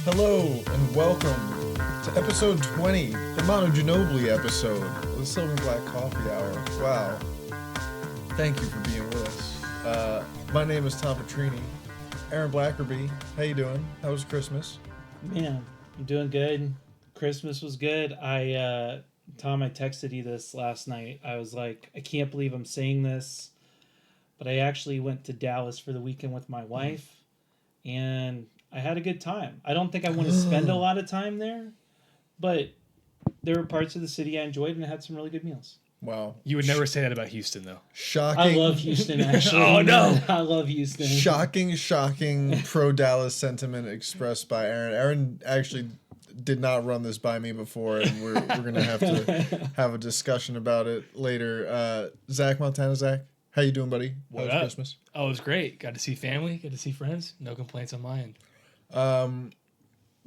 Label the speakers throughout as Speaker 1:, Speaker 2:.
Speaker 1: Hello and welcome to episode 20, the Manu Ginobili episode, the Silver and Black Coffee Hour. Wow. Thank you for being with us. My name is Tom Petrini. Aaron Blackerby, how you doing? How was Christmas?
Speaker 2: Man, I'm doing good. Christmas was good. Tom, I texted you this last night. I was like, I can't believe I'm saying this, but I actually went to Dallas for the weekend with my wife, and I had a good time. I don't think I want to spend a lot of time there, but there were parts of the city I enjoyed, and I had some really good meals.
Speaker 1: Wow.
Speaker 3: You would never say that about Houston, though.
Speaker 1: Shocking.
Speaker 2: I love Houston, actually.
Speaker 3: Oh, no.
Speaker 2: I love Houston.
Speaker 1: Shocking pro-Dallas sentiment expressed by Aaron. Aaron actually did not run this by me before, and we're going to have to have a discussion about it later. Zach Montana, Zach, how you doing, buddy?
Speaker 3: What
Speaker 1: How was
Speaker 3: up?
Speaker 1: Christmas?
Speaker 3: Oh, it was great. Got to see family, got to see friends. No complaints on my end.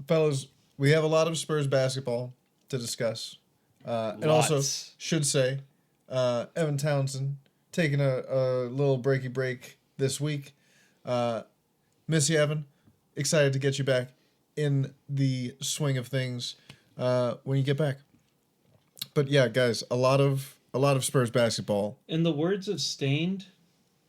Speaker 1: Fellas, we have a lot of Spurs basketball to discuss. And also,
Speaker 3: Lots.
Speaker 1: should say, Evan Townsend taking a little breaky break this week. Miss you, Evan. Excited to get you back in the swing of things when you get back. But yeah, guys, a lot of Spurs basketball.
Speaker 2: In the words of Stained,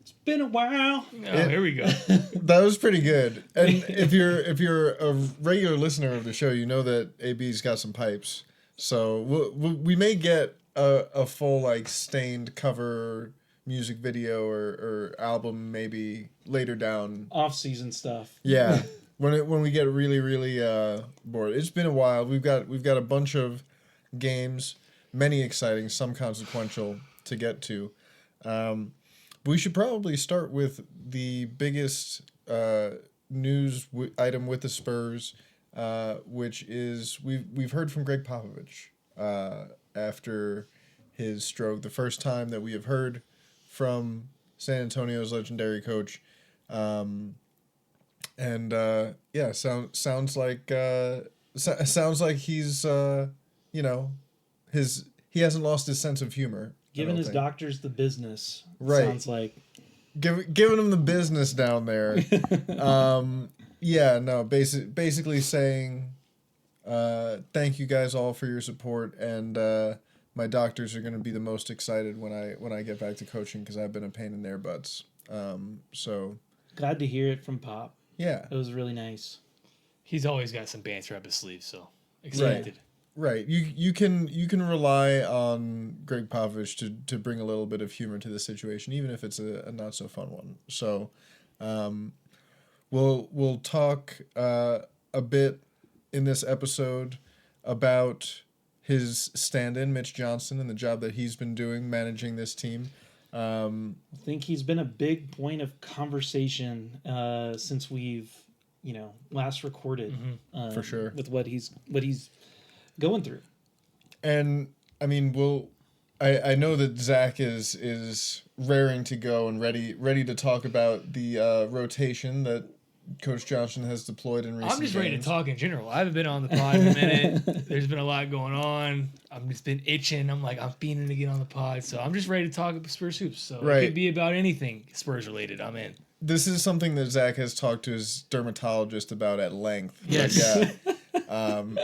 Speaker 2: it's been a while.
Speaker 3: Oh, here we go.
Speaker 1: That was pretty good. And if you're a regular listener of the show, you know that AB's got some pipes. So we may get a full like Stained cover music video or album maybe later down.
Speaker 2: Off-season stuff.
Speaker 1: Yeah, when we get really bored. It's been a while. We've got a bunch of games, many exciting, some consequential to get to. We should probably start with the biggest news item with the Spurs, which is we've heard from Greg Popovich after his stroke. The first time that we have heard from San Antonio's legendary coach, sounds like he's he hasn't lost his sense of humor.
Speaker 2: Giving his doctors the business.
Speaker 1: Right.
Speaker 2: Sounds like.
Speaker 1: Giving him the business down there. Basically saying, thank you guys all for your support, and my doctors are going to be the most excited when I get back to coaching because I've been a pain in their butts. So
Speaker 2: Glad to hear it from Pop.
Speaker 1: yeah,
Speaker 2: It was really nice.
Speaker 3: He's always got some banter up his sleeve, so excited.
Speaker 1: right. You can rely on Greg Popovich to bring a little bit of humor to the situation, even if it's a not so fun one. So, we'll talk a bit in this episode about his stand-in, Mitch Johnson, and the job that he's been doing managing this team.
Speaker 2: I think he's been a big point of conversation since we've, last recorded.
Speaker 1: For sure.
Speaker 2: With what he's going through.
Speaker 1: And I mean, I know that Zach is raring to go and ready to talk about the rotation that Coach Johnson has deployed in recent
Speaker 3: I'm just ready to
Speaker 1: games.
Speaker 3: talk in general. I haven't been on the pod in a minute. There's been a lot going on. I've just been itching. I'm fiending to get on the pod. So I'm just ready to talk about Spurs hoops. So
Speaker 1: Right.
Speaker 3: It could be about anything Spurs related. I'm in.
Speaker 1: This is something that Zach has talked to his dermatologist about at length.
Speaker 3: Yes.
Speaker 1: Yeah.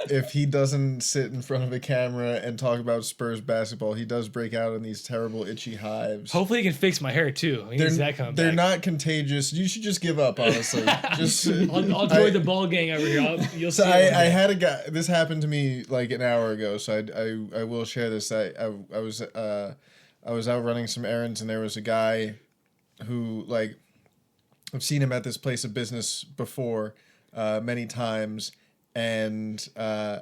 Speaker 1: If he doesn't sit in front of a camera and talk about Spurs basketball, he does break out in these terrible itchy hives.
Speaker 3: Hopefully he can fix my hair too. He needs that coming
Speaker 1: They're
Speaker 3: back.
Speaker 1: not contagious. You should just give up, honestly. Just
Speaker 3: I'll join the ball gang over here. You'll see.
Speaker 1: So I had a guy. This happened to me like an hour ago. So I will share this. I was out running some errands, and there was a guy who like I've seen him at this place of business before many times, and I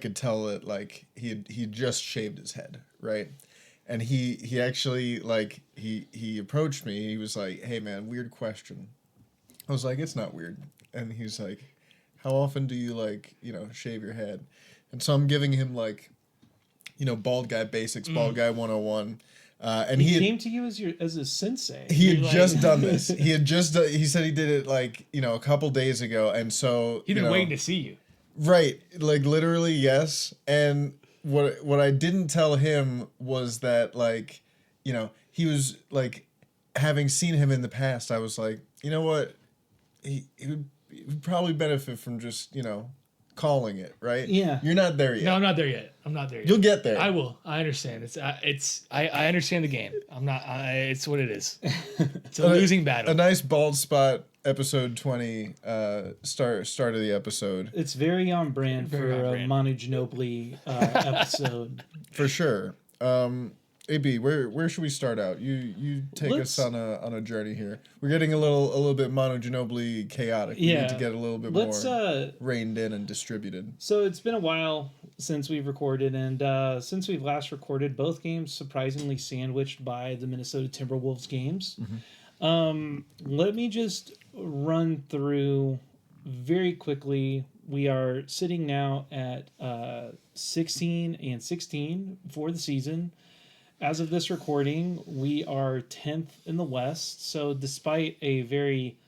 Speaker 1: could tell that like he just shaved his head, right? And he actually like he approached me. He was like, "Hey man, weird question." I was like, "It's not weird." And he's like, "How often do you like, shave your head?" And so I'm giving him like, bald guy basics, bald guy 101. And
Speaker 2: He came to you as a sensei.
Speaker 1: he had
Speaker 2: You're
Speaker 1: just done this. He said he did it like, a couple days ago. And so,
Speaker 3: He's been waiting to see you.
Speaker 1: right. Like literally, yes. And what I didn't tell him was that like, he was like, having seen him in the past, I was like, you know what? He would probably benefit from just, calling it, right?
Speaker 2: Yeah.
Speaker 1: You're not there yet.
Speaker 3: No, I'm not there yet.
Speaker 1: You'll get there.
Speaker 3: I will. I understand. I understand the game. I'm not. It's what it is. It's a losing battle.
Speaker 1: A nice bald spot. Episode 20. Start of the episode.
Speaker 2: It's very on brand for a Manu Ginobili episode.
Speaker 1: For sure. AB, where should we start out? You take us on a journey here. We're getting a little bit Manu Ginobili chaotic. We need to get a little bit more reined in and distributed.
Speaker 2: So it's been a while since we've recorded, and since we've last recorded, both games surprisingly sandwiched by the Minnesota Timberwolves games. Let me just run through very quickly. We are sitting now at 16-16 for the season. As of this recording, we are 10th in the West. So despite a very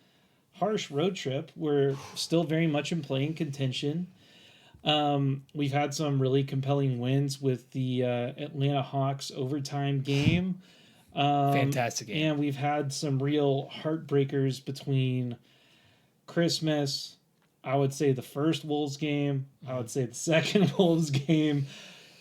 Speaker 2: harsh road trip, we're still very much in playing contention. We've had some really compelling wins with the Atlanta Hawks overtime game.
Speaker 3: Fantastic game.
Speaker 2: And we've had some real heartbreakers between Christmas, I would say the first Wolves game, I would say the second Wolves game,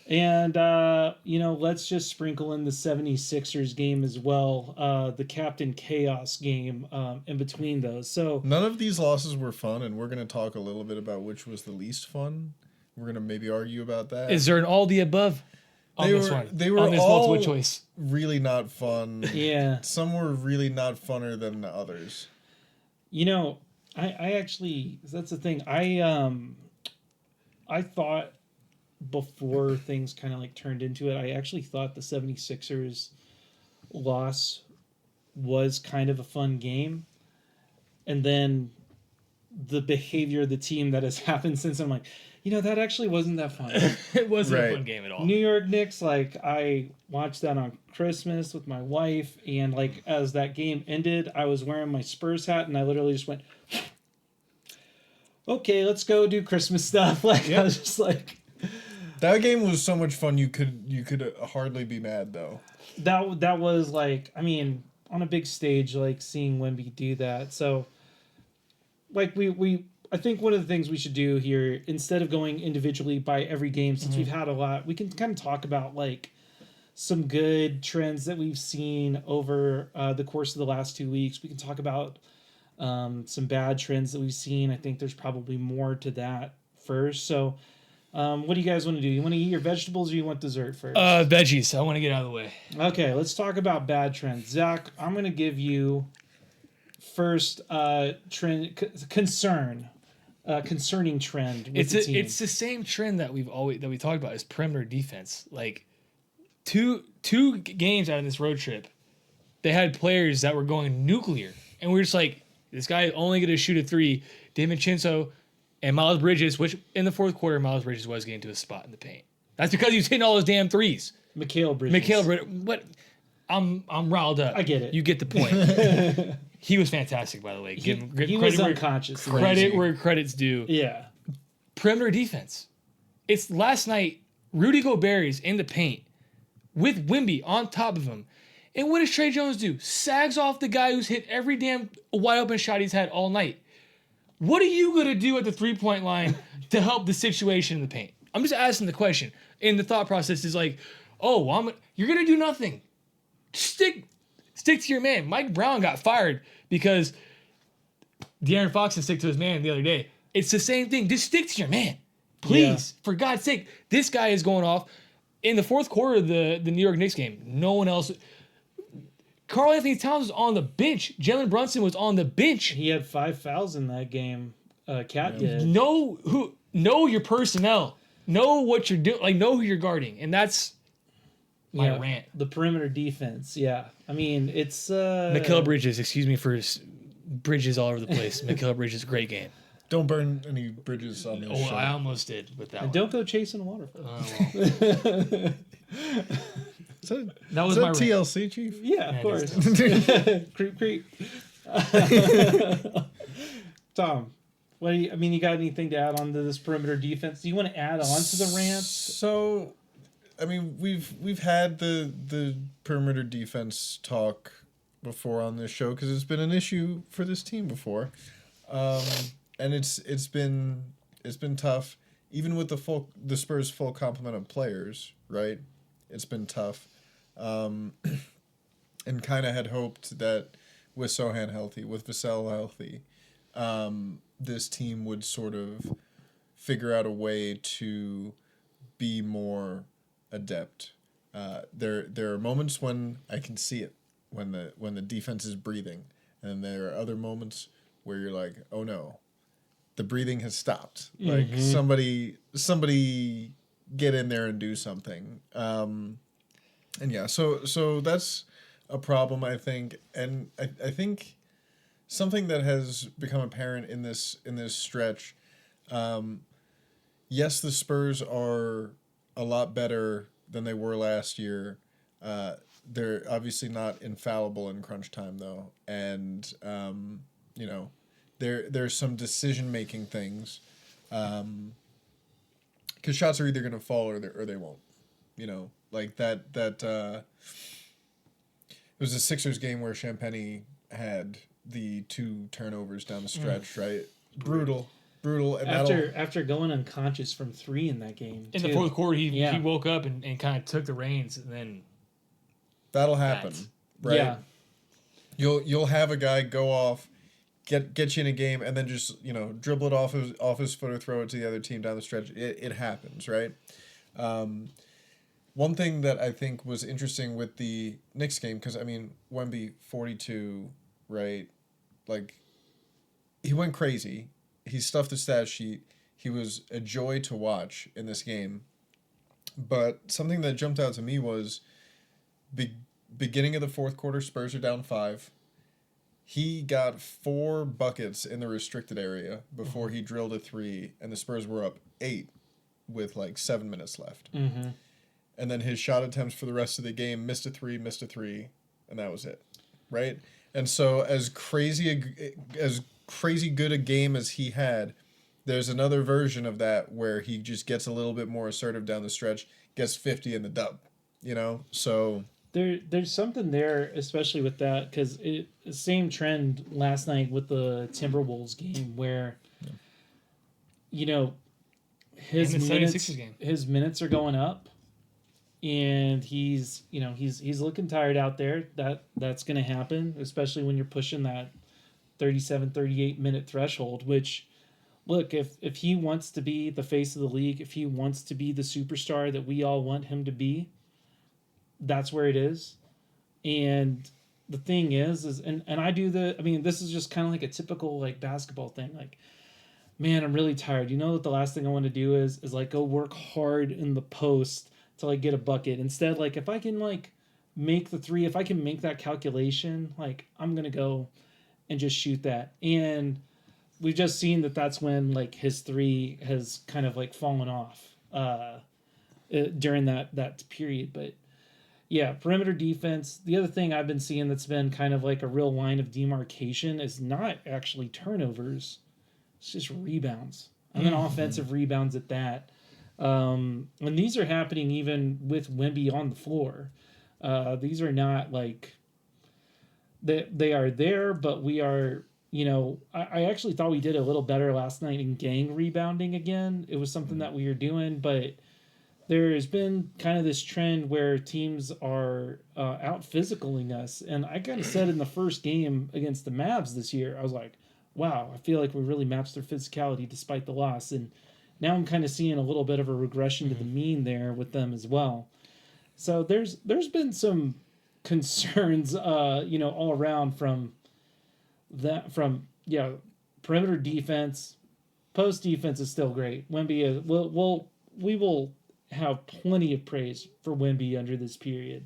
Speaker 2: and, let's just sprinkle in the 76ers game as well, the Captain Chaos game in between those. So
Speaker 1: none of these losses were fun, and we're going to talk a little bit about which was the least fun. We're going to maybe argue about that.
Speaker 3: Is there an all the above?
Speaker 1: They were
Speaker 3: on this
Speaker 1: all
Speaker 3: multiple choice.
Speaker 1: Really not fun.
Speaker 2: Yeah.
Speaker 1: Some were really not funner than the others.
Speaker 2: I actually, that's the thing. I thought before things kind of like turned into it, I actually thought the 76ers loss was kind of a fun game. And then the behavior of the team that has happened since, I'm like, that actually wasn't that fun.
Speaker 3: It wasn't a fun game at all.
Speaker 2: New York Knicks, I watched that on Christmas with my wife, and as that game ended, I was wearing my Spurs hat, and I literally just went, okay, let's go do Christmas stuff. I was just like,
Speaker 1: that game was so much fun. You could hardly be mad though.
Speaker 2: That was on a big stage, seeing Wemby do that. So, I think one of the things we should do here, instead of going individually by every game, since we've had a lot, we can kind of talk about some good trends that we've seen over the course of the last 2 weeks. We can talk about some bad trends that we've seen. I think there's probably more to that first. So, what do you guys want to do? You want to eat your vegetables or you want dessert first?
Speaker 3: Veggies. I want to get out of the way.
Speaker 2: Okay, let's talk about bad trends. Zach, I'm going to give you first trend concerning trend with the team.
Speaker 3: It's the same trend that we talked about is perimeter defense. Two games out of this road trip, they had players that were going nuclear, and we're just like, this guy only going to shoot a three. DiVincenzo and Miles Bridges, which in the fourth quarter, Miles Bridges was getting to a spot in the paint. That's because he was hitting all those damn threes.
Speaker 2: Mikal Bridges.
Speaker 3: What? I'm riled up.
Speaker 2: I get it.
Speaker 3: You get the point. He was fantastic, by the way.
Speaker 2: He was unconscious.
Speaker 3: Credit where credit's due.
Speaker 2: Yeah.
Speaker 3: Perimeter defense. It's last night, Rudy Gobert is in the paint with Wemby on top of him. And what does Trey Jones do? Sags off the guy who's hit every damn wide open shot he's had all night. What are you going to do at the 3-point line to help the situation in the paint? I'm just asking the question. And the thought process is you're going to do nothing. Stick to your man. Mike Brown got fired because De'Aaron Fox didn't stick to his man the other day. It's the same thing. Just stick to your man. Please. Yeah. For God's sake. This guy is going off. In the fourth quarter of the New York Knicks game, no one else. Karl Anthony Towns was on the bench. Jalen Brunson was on the bench.
Speaker 2: He had 5 fouls in that game. Cat did.
Speaker 3: Know your personnel. Know what you're doing. Know who you're guarding. And that's my rant.
Speaker 2: The perimeter defense, yeah. It's...
Speaker 3: Mikal Bridges, excuse me for bridges all over the place. Mikal Bridges, great game.
Speaker 1: Don't burn any bridges on this show.
Speaker 3: I almost did with that one.
Speaker 2: Don't go chasing waterfall.
Speaker 3: That was my
Speaker 1: TLC, Chief?
Speaker 2: Yeah, of course. Creep. Tom, what do you got anything to add on to this perimeter defense? Do you want to add on to the rants?
Speaker 1: So... we've had the perimeter defense talk before on this show because it's been an issue for this team before. and it's been tough, even with the Spurs full complement of players, right? It's been tough, and kind of had hoped that with Sohan healthy, with Vassell healthy, this team would sort of figure out a way to be more adept. There are moments when I can see it, when the defense is breathing, and there are other moments where you're like, oh no, the breathing has stopped. Like somebody get in there and do something. And yeah, so that's a problem, I think, and I think something that has become apparent in this stretch. Yes, the Spurs are a lot better than they were last year. They're obviously not infallible in crunch time, though, and you know, there's some decision making things, because shots are either gonna fall or they won't. You know, like that. It was a Sixers game where Champagny had the 2 turnovers down the stretch, right? Brutal. And
Speaker 2: After going unconscious from 3 in that game.
Speaker 3: In the fourth quarter, he woke up and kind of took the reins, and then
Speaker 1: that'll happen, right?
Speaker 2: Yeah.
Speaker 1: You'll have a guy go off, get you in a game, and then just dribble it off his foot or throw it to the other team down the stretch. It happens, right? One thing that I think was interesting with the Knicks game, because I mean Wemby 42, right? Like, he went crazy. He stuffed the stat sheet. He was a joy to watch in this game. But something that jumped out to me was beginning of the fourth quarter, Spurs are down 5. He got 4 buckets in the restricted area before he drilled a 3, and the Spurs were up 8 with like 7 minutes left.
Speaker 2: Mm-hmm.
Speaker 1: And then his shot attempts for the rest of the game, missed a three, and that was it, right? And so as crazy good a game as he had, there's another version of that where he just gets a little bit more assertive down the stretch, gets 50 in the dub, So
Speaker 2: there's something there, especially with that, because same trend last night with the Timberwolves game where, his minutes are going up. And he's looking tired out there. That's going to happen, especially when you're pushing that 37, 38 minute threshold, which, look, if he wants to be the face of the league, if he wants to be the superstar that we all want him to be, that's where it is. And the thing is and this is just kind of like a typical like basketball thing. Like, man, I'm really tired. That the last thing I want to do is like go work hard in the post to like get a bucket. Instead, like if I can like make the 3, if I can make that calculation, like I'm gonna go and just shoot that. And we've just seen that that's when like his 3 has kind of like fallen off during that period. But yeah, perimeter defense. The other thing I've been seeing that's been kind of like a real line of demarcation is not actually turnovers, it's just rebounds. And then offensive rebounds at that. And these are happening even with Wemby on the floor. These are not like they are there, but we are, I actually thought we did a little better last night in gang rebounding again. It was something that we were doing, but there has been kind of this trend where teams are out physicaling us. And I kind of said in the first game against the Mavs this year, I was like, wow, I feel like we really matched their physicality despite the loss. And now I'm kind of seeing a little bit of a regression to the mean there with them as well. So there's been some concerns, all around from perimeter defense. Post defense is still great. Wemby is, we will have plenty of praise for Wemby under this period,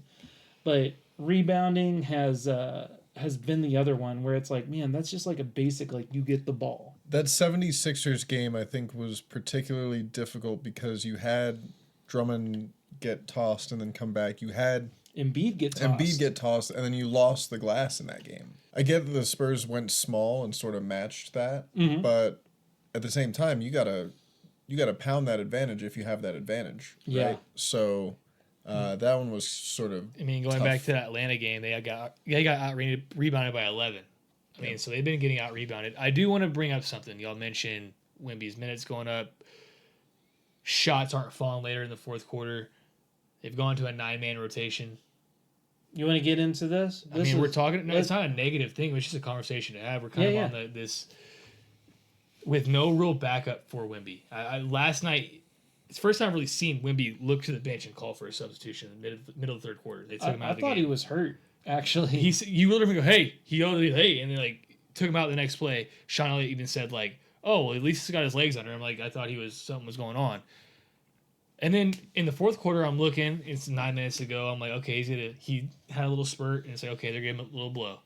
Speaker 2: but rebounding has been the other one where it's like, man, that's just like a basic, like you get the ball.
Speaker 1: That 76ers game, I think, was particularly difficult because you had Drummond get tossed and then come back. You had
Speaker 2: Embiid get
Speaker 1: tossed, and then you lost the glass in that game. I get that the Spurs went small and sort of matched that, but at the same time, you gotta pound that advantage if you have that advantage.
Speaker 2: Yeah.
Speaker 1: Right? So that one was sort of
Speaker 3: going
Speaker 1: tough.
Speaker 3: back to that Atlanta game, they got out rebounded by 11. I mean, so they've been getting out rebounded. I do want to bring up something. Y'all mentioned Wemby's minutes going up. Shots aren't falling later in the fourth quarter. They've gone to a 9-man rotation.
Speaker 2: You want to get into this?
Speaker 3: We're talking. No, it's not a negative thing. It's just a conversation to have. We're kind of on this with no real backup for Wemby. Last night, it's the first time I've really seen Wemby look to the bench and call for a substitution in the middle of the third quarter. They took him out of the game.
Speaker 2: I thought he was hurt, actually.
Speaker 3: You looked at him and go, hey. He yelled, hey. And then, like, took him out the next play. Sean Elliott even said, like, oh, well, at least he's got his legs under him. Like, I thought something was going on. And then in the fourth quarter, I'm looking. It's 9 minutes to go. I'm like, okay, he had a little spurt. And it's like, okay, they're giving him a little blow.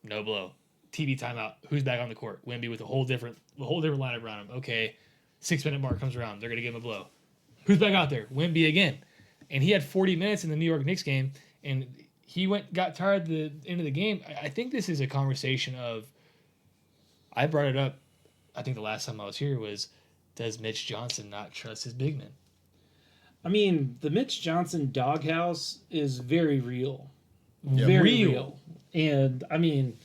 Speaker 3: No blow. TV timeout. Who's back on the court? Wemby with a whole different lineup around him. Okay, 6-minute mark comes around. They're going to give him a blow. Who's back out there? Wemby again. And he had 40 minutes in the New York Knicks game, and he got tired at the end of the game. I think this is a conversation of, I brought it up, I think the last time I was here was, does Mitch Johnson not trust his big men?
Speaker 2: I mean, the Mitch Johnson doghouse is very real.
Speaker 1: Yeah.
Speaker 2: Very real. And, I mean,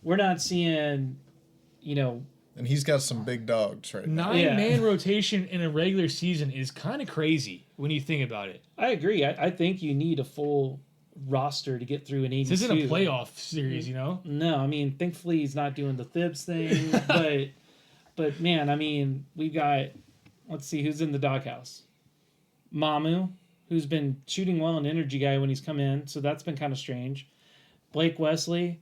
Speaker 2: we're not seeing,
Speaker 1: And he's got some big dogs right now.
Speaker 3: 9-man rotation in a regular season is kind of crazy when you think about it.
Speaker 2: I agree. I think you need a full roster to get through an 82.
Speaker 3: This isn't a playoff series,
Speaker 2: No, I mean, thankfully he's not doing the Thibs thing. but man, I mean, we've got, let's see, who's in the doghouse? Mamu, who's been shooting well, an energy guy when he's come in, so that's been kind of strange. Blake Wesley,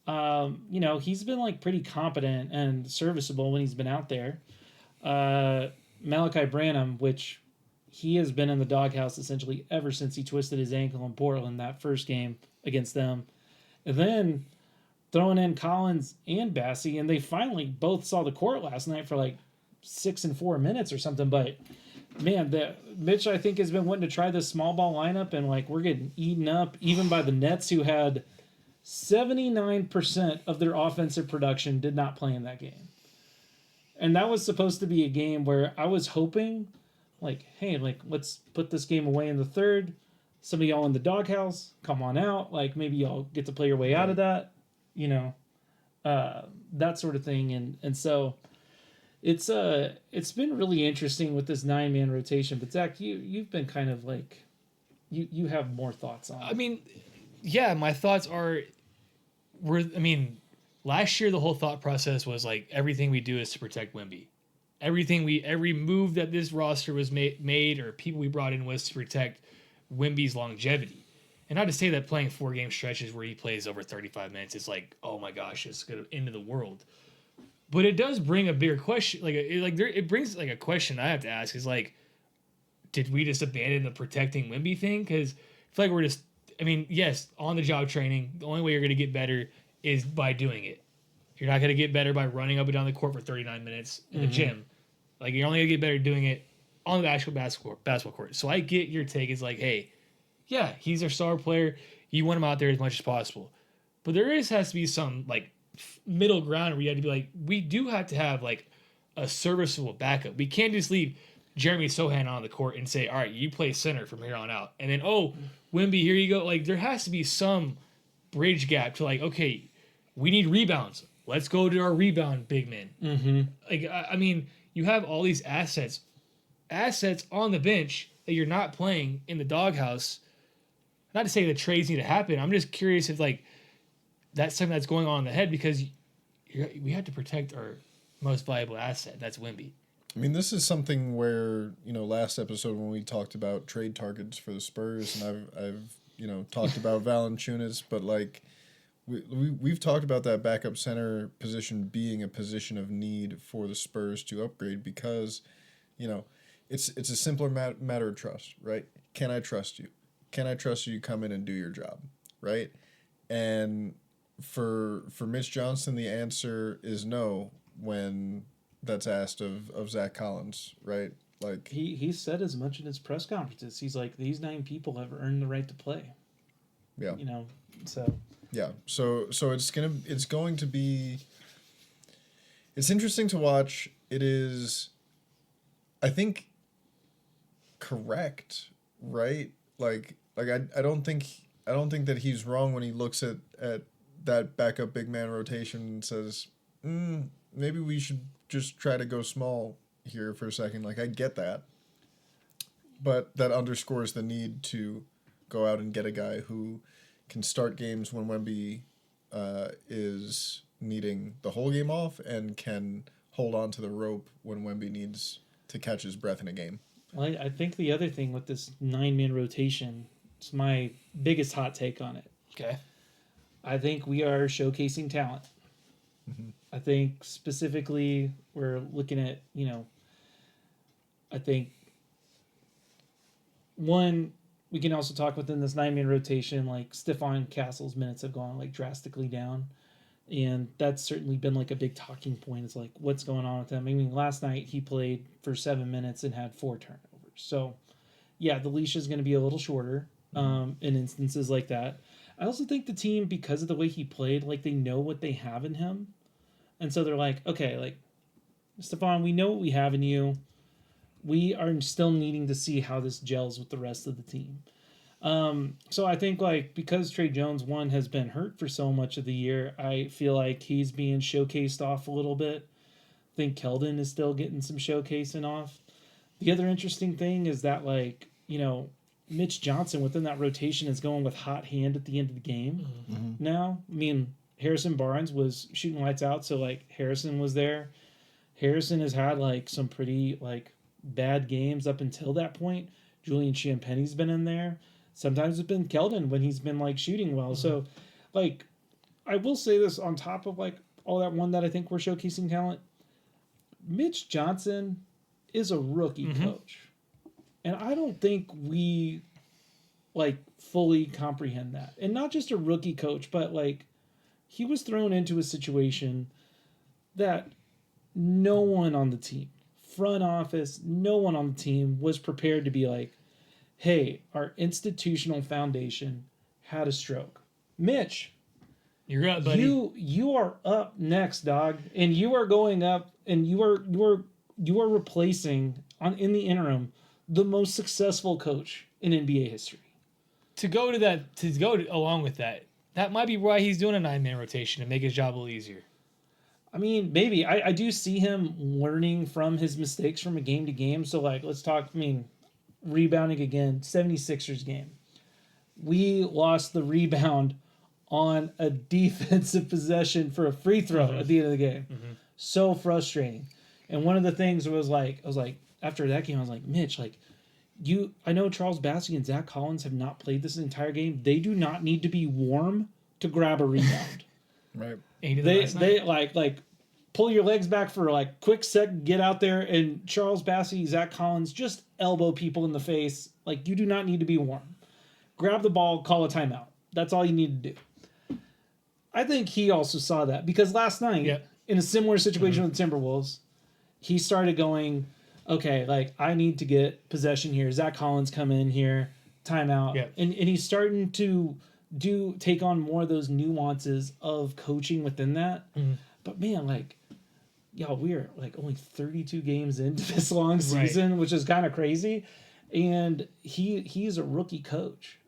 Speaker 2: he's been like pretty competent and serviceable when he's been out there. Malachi Branham, which he has been in the doghouse essentially ever since he twisted his ankle in Portland that first game against them. And then throwing in Collins and Bassey, and they finally both saw the court last night for like 6 and 4 minutes or something. But man, Mitch, I think, has been wanting to try this small ball lineup, and like we're getting eaten up even by the Nets, who had 79% of their offensive production did not play in that game. And that was supposed to be a game where I was hoping, like, hey, like, let's put this game away in the third. Some of y'all in the doghouse, come on out. Like, maybe y'all get to play your way out of that, that sort of thing. And so it's been really interesting with this 9-man rotation. But Zach, you've been kind of like, you have more thoughts on it.
Speaker 3: I mean, yeah, my thoughts last year the whole thought process was like everything we do is to protect Wemby. Every move that this roster was made or people we brought in was to protect Wemby's longevity. And not to say that playing 4-game stretches where he plays over 35 minutes is like, oh my gosh, it's going to end of the world. But it does bring a bigger question. It brings like a question I have to ask is like, did we just abandon the protecting Wemby thing? Because I feel like we're just, yes, on the job training, the only way you're going to get better is by doing it. You're not going to get better by running up and down the court for 39 minutes in the gym. Like, you're only going to get better doing it on the actual basketball court. So I get your take. It's like, hey, yeah, he's our star player. You want him out there as much as possible. But there has to be some, like, middle ground where you have to be like, we do have to have, like, a serviceable backup. We can't just leave Jeremy Sohan on the court and say, all right, you play center from here on out. And then, Wemby, here you go. Like, there has to be some bridge gap to, like, okay, we need rebounds. Let's go to our rebound big men.
Speaker 2: Mm-hmm.
Speaker 3: Like, you have all these assets on the bench that you're not playing in the doghouse. Not to say that trades need to happen. I'm just curious if, like, that's something that's going on in the head because we have to protect our most valuable asset. That's Wemby.
Speaker 1: This is something where, last episode when we talked about trade targets for the Spurs, and I've talked about Valanciunas, but, like, we've talked about that backup center position being a position of need for the Spurs to upgrade because, it's a simpler matter of trust, right? Can I trust you? Can I trust you to come in and do your job, right? And for Mitch Johnson, the answer is no when that's asked of Zach Collins, right? Like
Speaker 2: he said as much in his press conferences. He's like, these 9 people have earned the right to play.
Speaker 1: Yeah.
Speaker 2: So.
Speaker 1: Yeah. So it's going to be. It's interesting to watch. It is, I think, correct, right? Like I don't think that he's wrong when he looks at that backup big man rotation says, maybe we should just try to go small here for a second. Like, I get that. But that underscores the need to go out and get a guy who can start games when Wemby is needing the whole game off and can hold on to the rope when Wemby needs to catch his breath in a game.
Speaker 2: Well, I think the other thing with this 9-man rotation, it's my biggest hot take on it.
Speaker 3: Okay.
Speaker 2: I think we are showcasing talent.
Speaker 1: Mm-hmm.
Speaker 2: I think specifically we're looking at, I think one, we can also talk within this 9-man rotation, like Stephon Castle's minutes have gone like drastically down. And that's certainly been like a big talking point. It's like, what's going on with him? I mean, last night he played for 7 minutes and had 4 turnovers. So, yeah, the leash is going to be a little shorter in instances like that. I also think the team, because of the way he played, like they know what they have in him. And so they're like, okay, like, Stephon, we know what we have in you. We are still needing to see how this gels with the rest of the team. So I think like because Trey Jones one has been hurt for so much of the year, I feel like he's being showcased off a little bit. I think Keldon is still getting some showcasing off. The other interesting thing is that like, Mitch Johnson within that rotation is going with hot hand at the end of the game.
Speaker 1: Mm-hmm.
Speaker 2: Now, I mean, Harrison Barnes was shooting lights out. So like Harrison was there. Harrison has had like some pretty like bad games up until that point. Julian Champagne's been in there. Sometimes it's been Keldon when he's been like shooting well. So, like, I will say this on top of like all that one that I think we're showcasing talent. Mitch Johnson is a rookie coach, and I don't think we like fully comprehend that. And not just a rookie coach, but like he was thrown into a situation that no one on the team, front office, no one on the team was prepared to be like, hey, our institutional foundation had a stroke. Mitch,
Speaker 3: you're up, buddy.
Speaker 2: You are up next, dog, and you are going up, and you are replacing in the interim the most successful coach in NBA history.
Speaker 3: To go along with that, that might be why he's doing a 9-man rotation to make his job a little easier.
Speaker 2: I mean, maybe I do see him learning from his mistakes from a game to game. So like, let's talk. I mean. Rebounding again, 76ers game. We lost the rebound on a defensive possession for a free throw at the end of the game. So frustrating. And one of the things was like, I was like, after that game, I was like, Mitch, like, I know Charles Bassey and Zach Collins have not played this entire game. They do not need to be warm to grab a rebound.
Speaker 1: Right.
Speaker 2: They like pull your legs back for like quick sec, get out there, and Charles Bassey, Zach Collins just elbow people in the face. Like, you do not need to be warm. Grab the ball, call a timeout. That's all you need to do. I think he also saw that because last night, in a similar situation with the Timberwolves, he started going, okay, like, I need to get possession here. Zach Collins come in here, timeout.
Speaker 3: Yeah.
Speaker 2: And he's starting to take on more of those nuances of coaching within that. But man, like, we are like only 32 games into this long season, which is kind of crazy. And he's a rookie coach.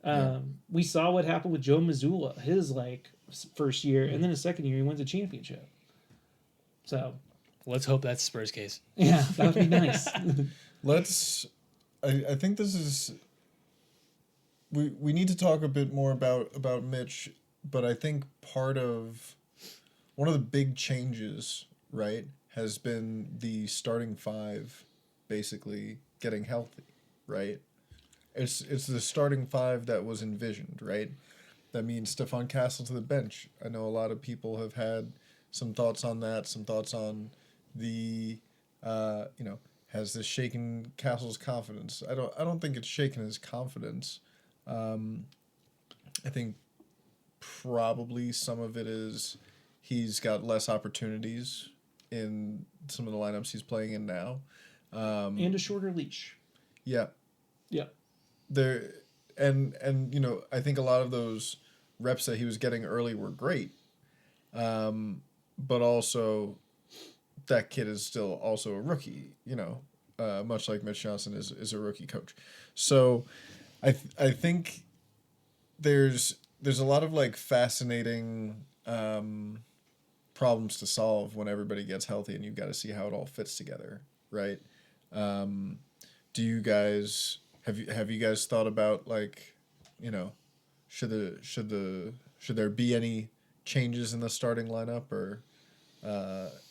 Speaker 2: We saw what happened with Joe Mazzulla, his like first year, and then his second year he wins a championship. So
Speaker 3: let's hope that's Spurs case.
Speaker 2: Yeah, that would be nice.
Speaker 1: I think this is we need to talk a bit more about Mitch, but I think one of the big changes, right, has been the starting 5 basically getting healthy, right? It's the starting 5 that was envisioned, right? That means Stephon Castle to the bench. I know a lot of people have had some thoughts on that, some thoughts on the, has this shaken Castle's confidence? I don't think it's shaken his confidence. I think probably some of it is he's got less opportunities in some of the lineups he's playing in now.
Speaker 2: And a shorter leash.
Speaker 1: Yeah.
Speaker 2: Yeah.
Speaker 1: And I think a lot of those reps that he was getting early were great. But also that kid is still also a rookie, much like Mitch Johnson is a rookie coach. So I think there's a lot of like fascinating problems to solve when everybody gets healthy, and you've got to see how it all fits together, right? Do you guys have you guys thought about, like, you know, should there be any changes in the starting lineup, or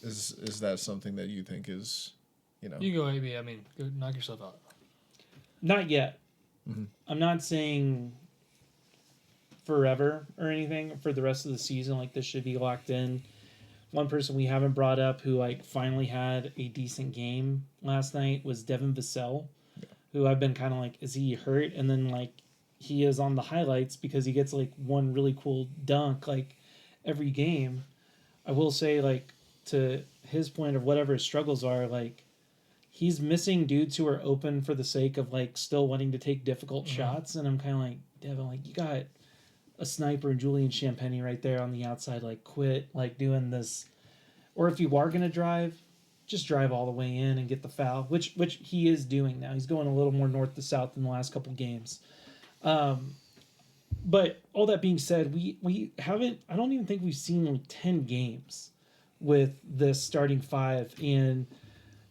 Speaker 1: is that something that you think is, you know?
Speaker 3: You go, AB. I mean, go knock yourself out.
Speaker 2: Not yet.
Speaker 1: Mm-hmm.
Speaker 2: I'm not saying forever or anything for the rest of the season. Like, this should be locked in. One person we haven't brought up who, like, finally had a decent game last night was Devin Vassell, who I've been kind of like, is he hurt? And then, like, he is on the highlights because he gets, like, one really cool dunk, like, every game. I will say, like, to his point of whatever his struggles are, like, he's missing dudes who are open for the sake of, like, still wanting to take difficult shots. And I'm kind of like, Devin, like, you got a sniper and Julian Champagny right there on the outside. Like, quit, like, doing this. Or if you are going to drive, just drive all the way in and get the foul, which he is doing now. He's going a little more north to south in the last couple games. But all that being said, we haven't, I don't even think we've seen like 10 games with this starting five. And,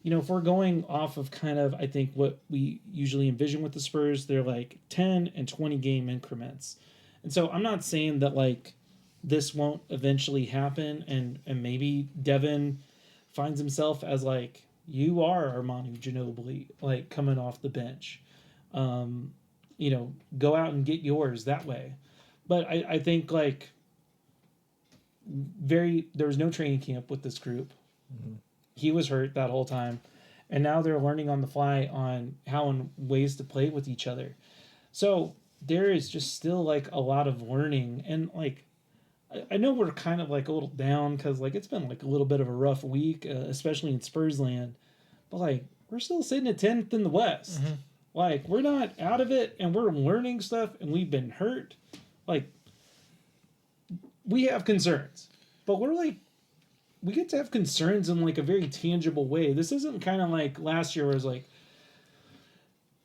Speaker 2: you know, if we're going off of kind of, I think what we usually envision with the Spurs, they're like 10 and 20 game increments. And so I'm not saying that, like, this won't eventually happen, and maybe Devin finds himself as, like, you are Armani Ginobili, like, coming off the bench. You know, go out and get yours that way. But I think, like, there was no training camp with this group. Mm-hmm. He was hurt that whole time. And now they're learning on the fly on how and ways to play with each other. So there is just still, like, a lot of learning. And, like, I know we're kind of, like, a little down because, like, it's been, like, a little bit of a rough week, especially in Spurs land. But, like, we're still sitting at 10th in the West. Mm-hmm. Like, we're not out of it, and we're learning stuff, and we've been hurt. Like, we have concerns. But we're, like, we get to have concerns in, like, a very tangible way. This isn't kind of like last year where it was, like,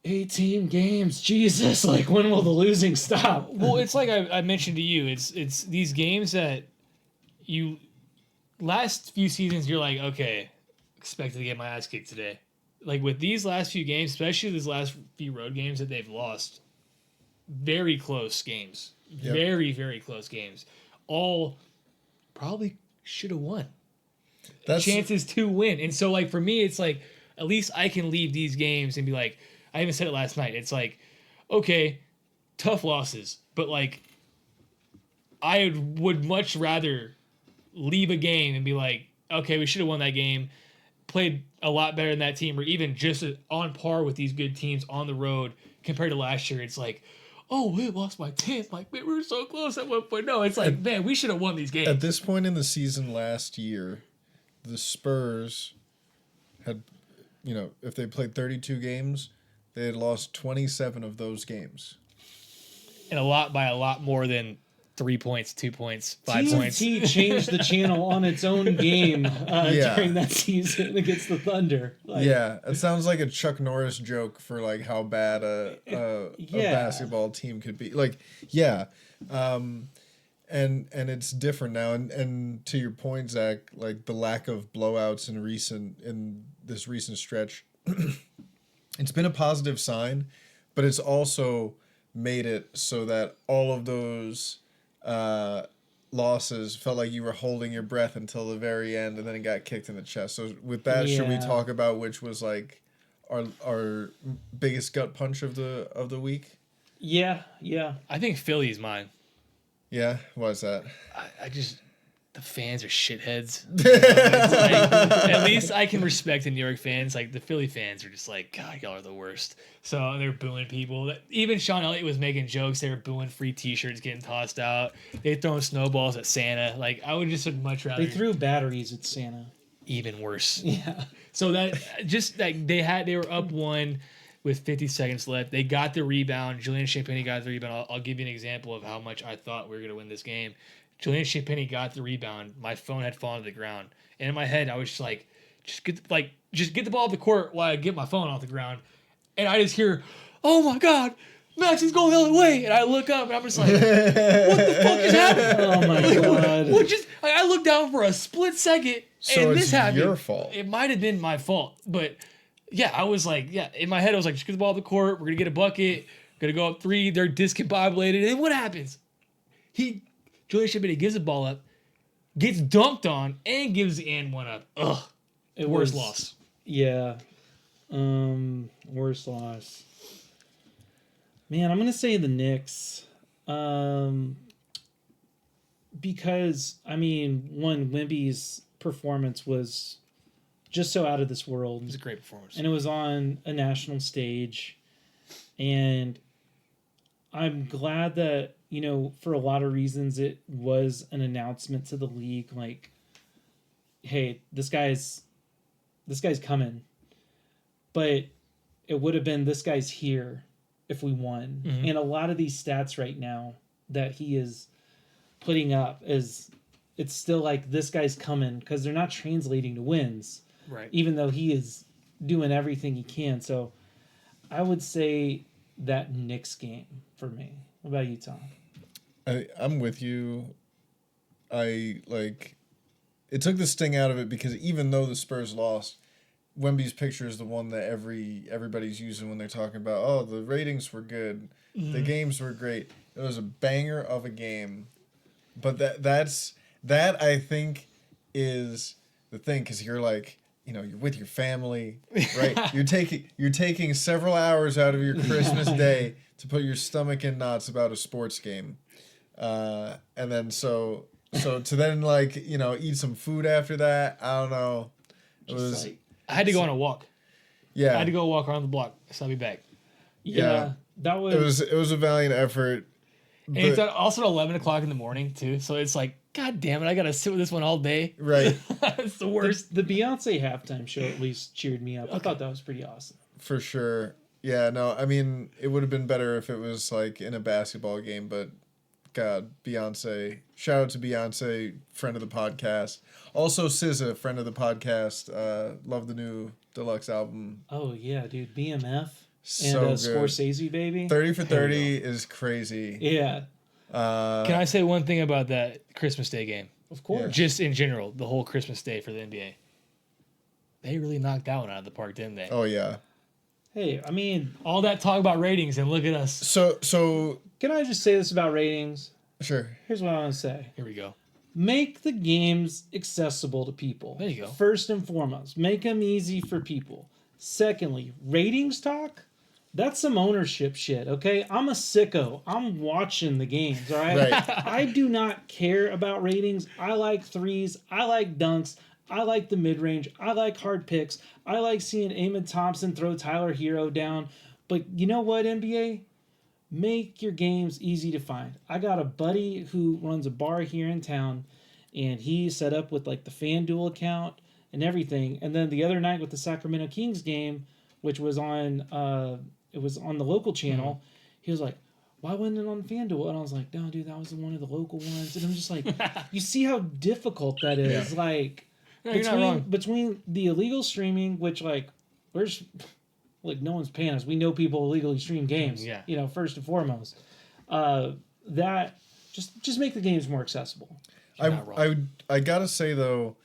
Speaker 2: 18 games, Jesus, like, when will the losing stop?
Speaker 3: Well, it's like I mentioned to you, it's these games that you, last few seasons, you're like, okay, expected to get my ass kicked today. Like, with these last few games, especially these last few road games that they've lost, very close games. Yep. Very, very close games. All probably should have won. That's chances to win. And so, like, for me, it's like, at least I can leave these games and be like, I even said it last night. It's like, okay, tough losses, but, like, I would much rather leave a game and be like, okay, we should have won that game, played a lot better than that team, or even just on par with these good teams on the road compared to last year. It's like, oh, we lost by 10. Like, man, we were so close at one point. No, it's like, man, we should have won these games.
Speaker 1: At this point in the season last year, the Spurs had, you know, if they played 32 games, they had lost 27 of those games.
Speaker 3: And by a lot more than 3 points, 2 points, 5 points.
Speaker 2: TNT changed the channel on its own game during that season against the Thunder.
Speaker 1: Like, yeah, it sounds like a Chuck Norris joke for, like, how bad a basketball team could be. Like, yeah. And it's different now. And to your point, Zach, like, the lack of blowouts in this recent stretch, it's been a positive sign, but it's also made it so that all of those losses felt like you were holding your breath until the very end, and then it got kicked in the chest. So with that, should we talk about which was, like, our biggest gut punch of the week?
Speaker 2: Yeah.
Speaker 3: I think Philly's mine.
Speaker 1: Yeah, why is that?
Speaker 3: I just, the fans are shitheads. Like, at least I can respect the New York fans. Like, the Philly fans are just like, God, y'all are the worst. So they're booing people. Even Sean Elliott was making jokes. They were booing free T-shirts getting tossed out. They throwing snowballs at Santa. Like, I would just much rather.
Speaker 2: They threw batteries at Santa.
Speaker 3: Even worse.
Speaker 2: Yeah.
Speaker 3: So that just like they were up 1 with 50 seconds left. They got the rebound. Julian Champagny got the rebound. I'll give you an example of how much I thought we were going to win this game. Julian Champagny got the rebound. My phone had fallen to the ground. And in my head, I was just like, just get the ball off the court while I get my phone off the ground. And I just hear, oh my God, Max is going the other way. And I look up and I'm just like, what the fuck is happening?
Speaker 2: Oh my god.
Speaker 3: What just? I looked down for a split second
Speaker 1: So
Speaker 3: and
Speaker 1: it's
Speaker 3: this happened.
Speaker 1: your fault.
Speaker 3: It might have been my fault, but yeah, I was like, in my head I was like, just get the ball to the court. We're gonna get a bucket. We're gonna go up 3. They're discombobulated. And what happens? Julius Shibata gives the ball up, gets dunked on, and gives the and one up. Ugh. Worst loss.
Speaker 2: Yeah. Worst loss. Man, I'm gonna say the Knicks. Because one, Wemby's performance was just so out of this world.
Speaker 3: It was a great performance.
Speaker 2: And it was on a national stage. And I'm glad that, for a lot of reasons, it was an announcement to the league, like, hey, this guy's coming. But it would have been, this guy's here if we won.
Speaker 3: Mm-hmm.
Speaker 2: And a lot of these stats right now that he is putting up it's still like, this guy's coming, because they're not translating to wins.
Speaker 3: Right.
Speaker 2: Even though he is doing everything he can. So I would say that Knicks game for me. What about you, Tom?
Speaker 1: I'm with you. It took the sting out of it because even though the Spurs lost, Wemby's picture is the one that everybody's using when they're talking about, oh, the ratings were good, the games were great. It was a banger of a game, but that I think is the thing, because you're like, you're with your family, right? You're taking several hours out of your Christmas day to put your stomach in knots about a sports game, and then so to then eat some food after that. I don't know. It was.
Speaker 3: I had to go on a walk.
Speaker 1: Yeah.
Speaker 3: I had to go walk around the block, so I'll be back.
Speaker 2: Yeah. That was.
Speaker 1: It was a valiant effort.
Speaker 3: And it's also at 11 o'clock in the morning too, so it's like, God damn it, I gotta sit with this one all day.
Speaker 1: Right.
Speaker 3: It's the worst.
Speaker 2: The Beyonce halftime show at least cheered me up. I thought that was pretty awesome.
Speaker 1: For sure. Yeah, no, it would have been better if it was like in a basketball game, but God, Beyonce. Shout out to Beyonce, friend of the podcast. Also SZA, friend of the podcast. Love the new deluxe album.
Speaker 2: Oh yeah, dude. BMF
Speaker 1: So
Speaker 2: and
Speaker 1: good.
Speaker 2: Scorsese, baby.
Speaker 1: 30 for 30 is crazy.
Speaker 2: Yeah.
Speaker 3: Can I say one thing about that Christmas Day game?
Speaker 2: Of course.
Speaker 1: Yeah.
Speaker 3: Just in general, the whole Christmas Day for the NBA. They really knocked that one out of the park, didn't they?
Speaker 1: Oh yeah.
Speaker 2: Hey,
Speaker 3: All that talk about ratings, and look at us.
Speaker 1: So
Speaker 2: can I just say this about ratings?
Speaker 1: sure.
Speaker 2: Here's what I want to say.
Speaker 3: Here we go.
Speaker 2: Make the games accessible to people.
Speaker 3: There you go.
Speaker 2: First and foremost, make them easy for people. Secondly, ratings talk, that's some ownership shit, okay? I'm a sicko. I'm watching the games, all right?
Speaker 1: Right.
Speaker 2: I do not care about ratings. I like threes. I like dunks. I like the mid-range. I like hard picks. I like seeing Eamon Thompson throw Tyler Hero down. But you know what, NBA? Make your games easy to find. I got a buddy who runs a bar here in town, and he set up with like the FanDuel account and everything. And then the other night with the Sacramento Kings game, which was on it was on the local channel, he was like, why wasn't it on FanDuel? And I was like, no, dude, that was one of the local ones. And I'm just like, you see how difficult that is.
Speaker 1: Yeah.
Speaker 2: Like,
Speaker 3: No, you're not wrong.
Speaker 2: between the illegal streaming, which like, where's... Like, no one's paying us. We know people illegally stream games.
Speaker 3: Yeah.
Speaker 2: First and foremost. That just make the games more accessible.
Speaker 1: I gotta say though,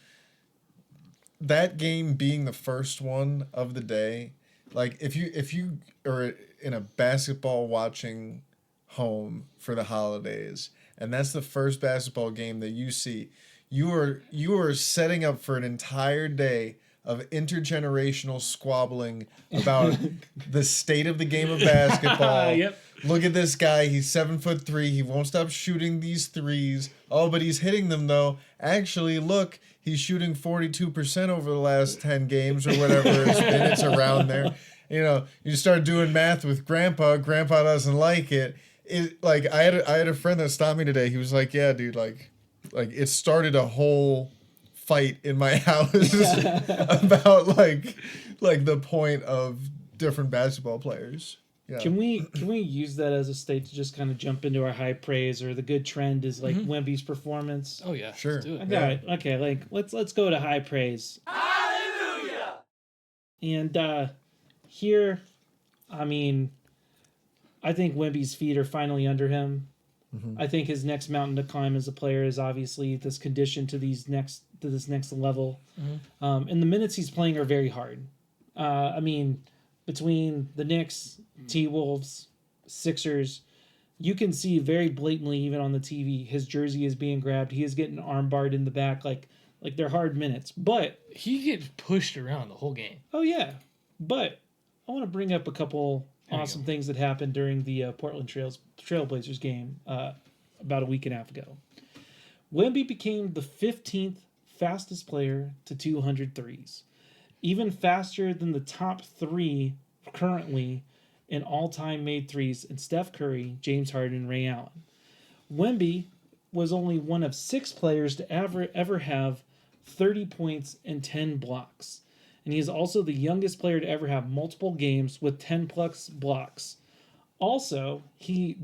Speaker 1: that game being the first one of the day, like if you are in a basketball watching home for the holidays, and that's the first basketball game that you see, you are setting up for an entire day of intergenerational squabbling about the state of the game of basketball.
Speaker 3: Yep.
Speaker 1: Look at this guy. He's 7'3". He won't stop shooting these threes. Oh, but he's hitting them though. Actually, look, he's shooting 42% over the last 10 games or whatever it's been. It's around there. You start doing math with Grandpa. Grandpa doesn't like it. I had a friend that stopped me today. He was like, "Yeah, dude, like it started a whole fight in my house about like the point of different basketball players." Yeah.
Speaker 2: Can we use that as a state to just kind of jump into our high praise, or the good trend is like Wemby's performance?
Speaker 3: Oh yeah,
Speaker 1: Sure.
Speaker 3: Let's do
Speaker 2: I
Speaker 3: it.
Speaker 2: got it. Okay, like let's go to high praise. Hallelujah. And here, I think Wemby's feet are finally under him.
Speaker 1: Mm-hmm.
Speaker 2: I think his next mountain to climb as a player is obviously this condition to this next level.
Speaker 3: Mm-hmm.
Speaker 2: And the minutes he's playing are very hard. I mean, between the Knicks, T-Wolves, Sixers, you can see very blatantly, even on the TV, his jersey is being grabbed. He is getting armbarred in the back, like they're hard minutes. But
Speaker 3: he gets pushed around the whole game.
Speaker 2: oh yeah, but I want to bring up a couple awesome things that happened during the Portland Trailblazers game about a week and a half ago. Wemby became the 15th fastest player to 200 threes, even faster than the top 3 currently in all-time made threes in Steph Curry, James Harden, and Ray Allen. Wemby was only one of 6 players to ever have 30 points and 10 blocks. And he is also the youngest player to ever have multiple games with 10-plus blocks. Also,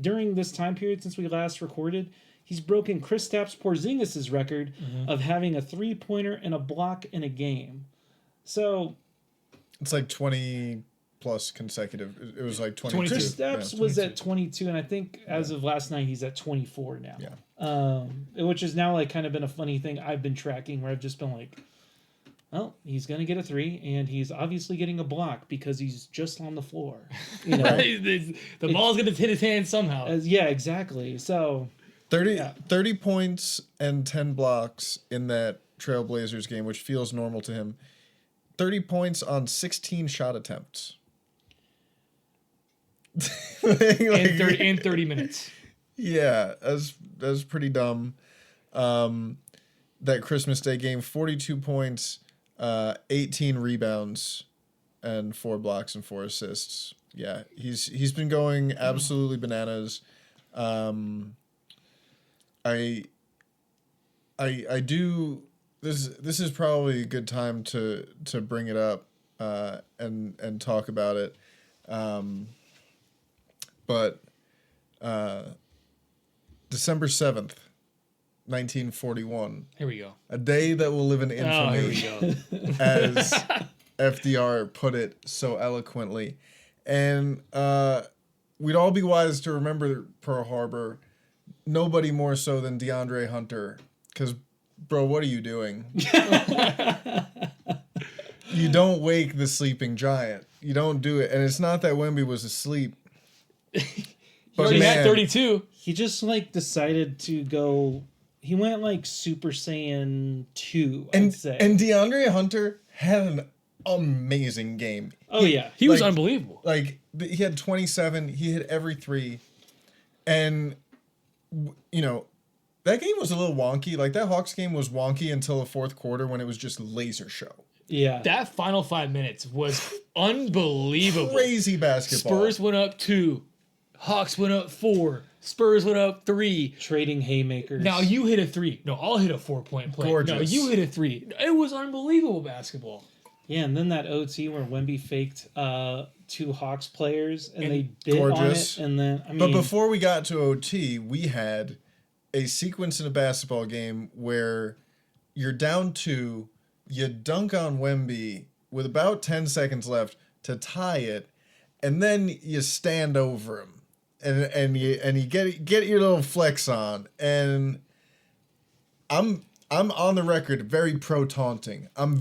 Speaker 2: during this time period since we last recorded, he's broken Kristaps Porzingis' record of having a 3-pointer and a block in a game. So
Speaker 1: it's like 20 plus consecutive. It was like 22.
Speaker 2: Kristaps was at 22, and I think as of last night he's at 24 now.
Speaker 1: Yeah.
Speaker 2: Which is now like kind of been a funny thing I've been tracking, where I've just been like, well, he's going to get a 3, and he's obviously getting a block because he's just on the floor. You know?
Speaker 3: The ball's going to hit his hand somehow.
Speaker 2: Yeah, exactly. So
Speaker 1: 30 points and 10 blocks in that Trailblazers game, which feels normal to him. 30 points on 16 shot attempts.
Speaker 3: in 30 minutes.
Speaker 1: Yeah, that's pretty dumb. That Christmas Day game, 42 points, 18 rebounds, and 4 blocks and 4 assists. Yeah, he's been going absolutely bananas. I do. This is probably a good time to bring it up and talk about it. But December 7th, 1941.
Speaker 3: Here we go.
Speaker 1: A day that will live in infamy,
Speaker 3: here we go.
Speaker 1: as FDR put it so eloquently. And we'd all be wise to remember Pearl Harbor. Nobody more so than DeAndre Hunter. Because, bro, what are you doing? You don't wake the sleeping giant. You don't do it. And it's not that Wemby was asleep.
Speaker 3: But he's at 32.
Speaker 2: He just like decided to go. He went like Super Saiyan 2, I'd say.
Speaker 1: And DeAndre Hunter had an amazing game.
Speaker 2: Oh, yeah.
Speaker 3: He was unbelievable.
Speaker 1: Like, he had 27. He hit every 3. And, you know, that game was a little wonky. Like, that Hawks game was wonky until the fourth quarter when it was just laser show.
Speaker 2: Yeah.
Speaker 3: That final 5 minutes was unbelievable.
Speaker 1: Crazy basketball.
Speaker 3: Spurs went up 2. Hawks went up 4. Spurs went up 3.
Speaker 2: Trading haymakers.
Speaker 3: Now you hit a 3. No, I'll hit a 4-point play.
Speaker 1: Gorgeous.
Speaker 3: No, you hit a 3. It was unbelievable basketball.
Speaker 2: Yeah, and then that OT where Wemby faked 2 Hawks players and they bit
Speaker 1: gorgeous.
Speaker 2: on it. And then, I mean,
Speaker 1: But before we got to OT, we had a sequence in a basketball game where you're down 2, you dunk on Wemby with about 10 seconds left to tie it, and then you stand over him. And you get your little flex on, and I'm on the record very pro taunting. I'm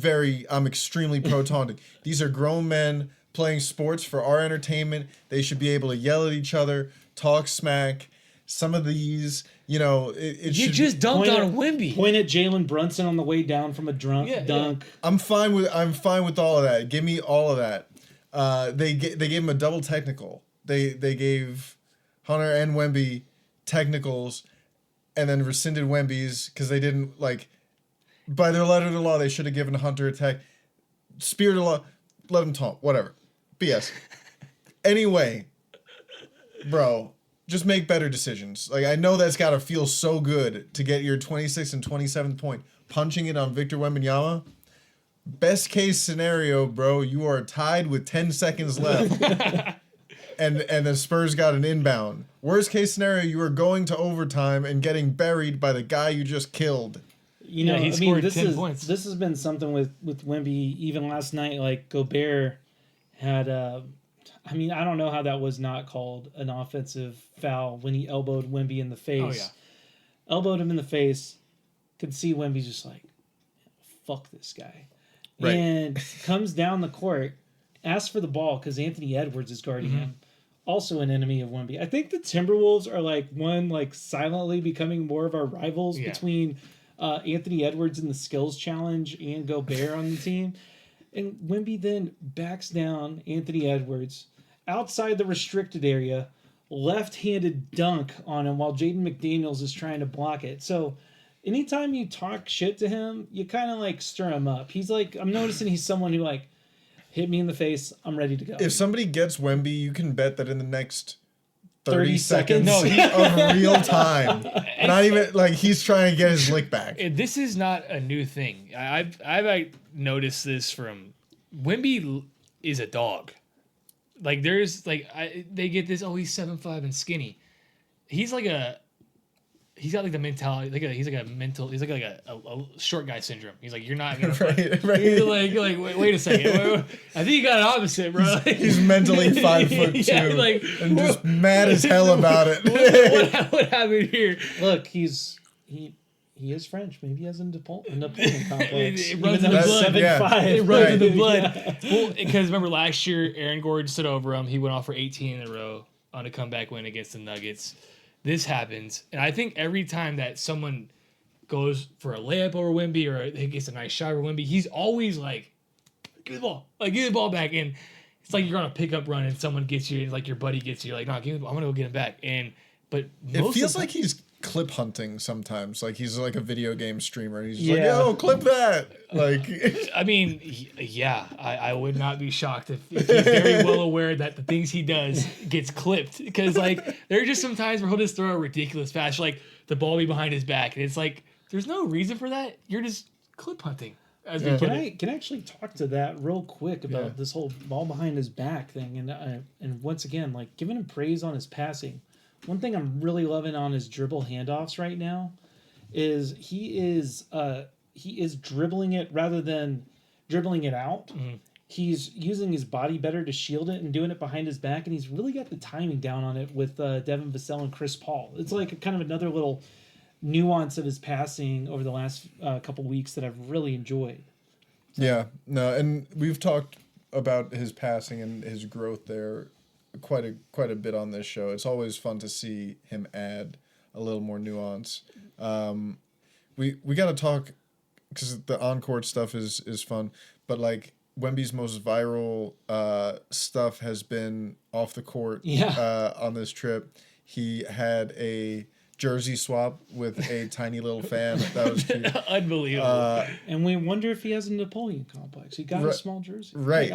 Speaker 1: extremely pro taunting. These are grown men playing sports for our entertainment. They should be able to yell at each other, talk smack. Some of these, you know,
Speaker 3: you just dunked on Wemby.
Speaker 2: Point at Jalen Brunson on the way down from a dunk.
Speaker 3: Yeah.
Speaker 1: I'm fine with all of that. Give me all of that. They gave him a double technical. They gave Hunter and Wemby technicals, and then rescinded Wemby's because they didn't, like, by their letter of the law, they should have given Hunter a tech. Spirit of law, let him taunt, whatever. BS. Anyway, bro, just make better decisions. Like, I know that's got to feel so good to get your 26th and 27th point, punching it on Victor Wembanyama. Best case scenario, bro, you are tied with 10 seconds left. And the Spurs got an inbound. Worst case scenario, you are going to overtime and getting buried by the guy you just killed.
Speaker 2: You know,
Speaker 3: he scored 10 points.
Speaker 2: This has been something with Wemby. Even last night, like Gobert had, I I mean, I don't know how that was not called an offensive foul when he elbowed Wemby in the face.
Speaker 3: Oh, yeah.
Speaker 2: Elbowed him in the face. Could see Wemby just like, fuck this guy.
Speaker 1: Right.
Speaker 2: And comes down the court, asks for the ball because Anthony Edwards is guarding him. Also an enemy of Wemby. I think the Timberwolves are like silently becoming more of our rivals between Anthony Edwards in the skills challenge and Gobert on the team. And Wemby then backs down Anthony Edwards outside the restricted area, left-handed dunk on him while Jaden McDaniels is trying to block it. So anytime you talk shit to him, you kind of like stir him up. He's like, I'm noticing he's someone who like, hit me in the face, I'm ready to go.
Speaker 1: If somebody gets Wemby, you can bet that in the next
Speaker 2: 30
Speaker 1: seconds
Speaker 2: seconds?
Speaker 1: of real time, not even like he's trying to get his lick back.
Speaker 3: This is not a new thing. I've like, noticed this from Wemby is a dog. Like there's like they get this. Oh, he's 7'5" and skinny. He's like he's got like the mentality. He's like a short guy syndrome. He's like, you're not gonna
Speaker 1: right.
Speaker 3: You're like wait a second. I think you got an opposite, bro.
Speaker 1: He's mentally 5'2"
Speaker 3: Yeah, like,
Speaker 1: and just mad as hell about it.
Speaker 3: What happened here?
Speaker 2: Look, he is French. Maybe he has a Napoleon complex.
Speaker 3: It runs in the blood.
Speaker 2: 7'5".
Speaker 3: It runs in the blood.
Speaker 2: Yeah.
Speaker 3: Well, because remember last year, Aaron Gordon stood over him. He went off for 18 in a row on a comeback win against the Nuggets. This happens, and I think every time that someone goes for a layup over Wemby or he gets a nice shot over Wemby, he's always like, "Give the ball, give the ball back." And it's like you're on a pickup run and someone gets you, like your buddy gets you, like, "No, I'm gonna go get him back." But
Speaker 1: It feels like he's clip hunting sometimes. Like he's like a video game streamer. And he's just like, yo, clip that. Like,
Speaker 3: I mean, yeah, I would not be shocked if he's very well aware that the things he does gets clipped. Because like there are just some times where he'll just throw a ridiculous pass, like the ball be behind his back, and it's like there's no reason for that. You're just clip hunting.
Speaker 2: Can I actually talk to that real quick about this whole ball behind his back thing, and once again, like giving him praise on his passing. One thing I'm really loving on his dribble handoffs right now is he is dribbling it rather than dribbling it out. Mm-hmm. He's using his body better to shield it and doing it behind his back, and he's really got the timing down on it with Devin Vassell and Chris Paul. It's like kind of another little nuance of his passing over the last couple weeks that I've really enjoyed.
Speaker 1: Yeah, no, and we've talked about his passing and his growth there quite a bit on this show. It's always fun to see him add a little more nuance. We got to talk because the on-court stuff is fun, but like Wemby's most viral stuff has been off the court. On this trip, he had a jersey swap with a tiny little fan. That was cute.
Speaker 3: Unbelievable.
Speaker 2: And we wonder if he has a Napoleon complex. He got a small jersey.
Speaker 1: Right.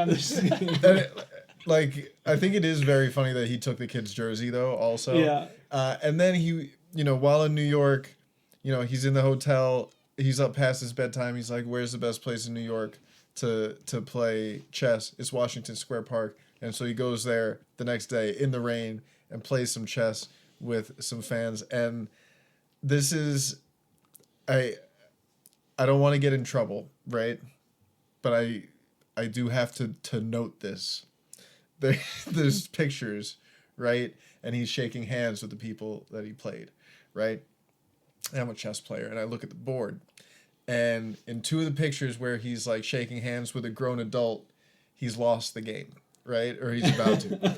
Speaker 1: Like, I think it is very funny that he took the kid's jersey, though, also.
Speaker 2: Yeah.
Speaker 1: And then he, while in New York, he's in the hotel. He's up past his bedtime. He's like, where's the best place in New York to play chess? It's Washington Square Park. And so he goes there the next day in the rain and plays some chess with some fans. And this is... I don't want to get in trouble, right? But I do have to note this. There's pictures, right? And he's shaking hands with the people that he played, right? And I'm a chess player, and I look at the board. And in two of the pictures where he's like shaking hands with a grown adult, he's lost the game, right? Or he's about to.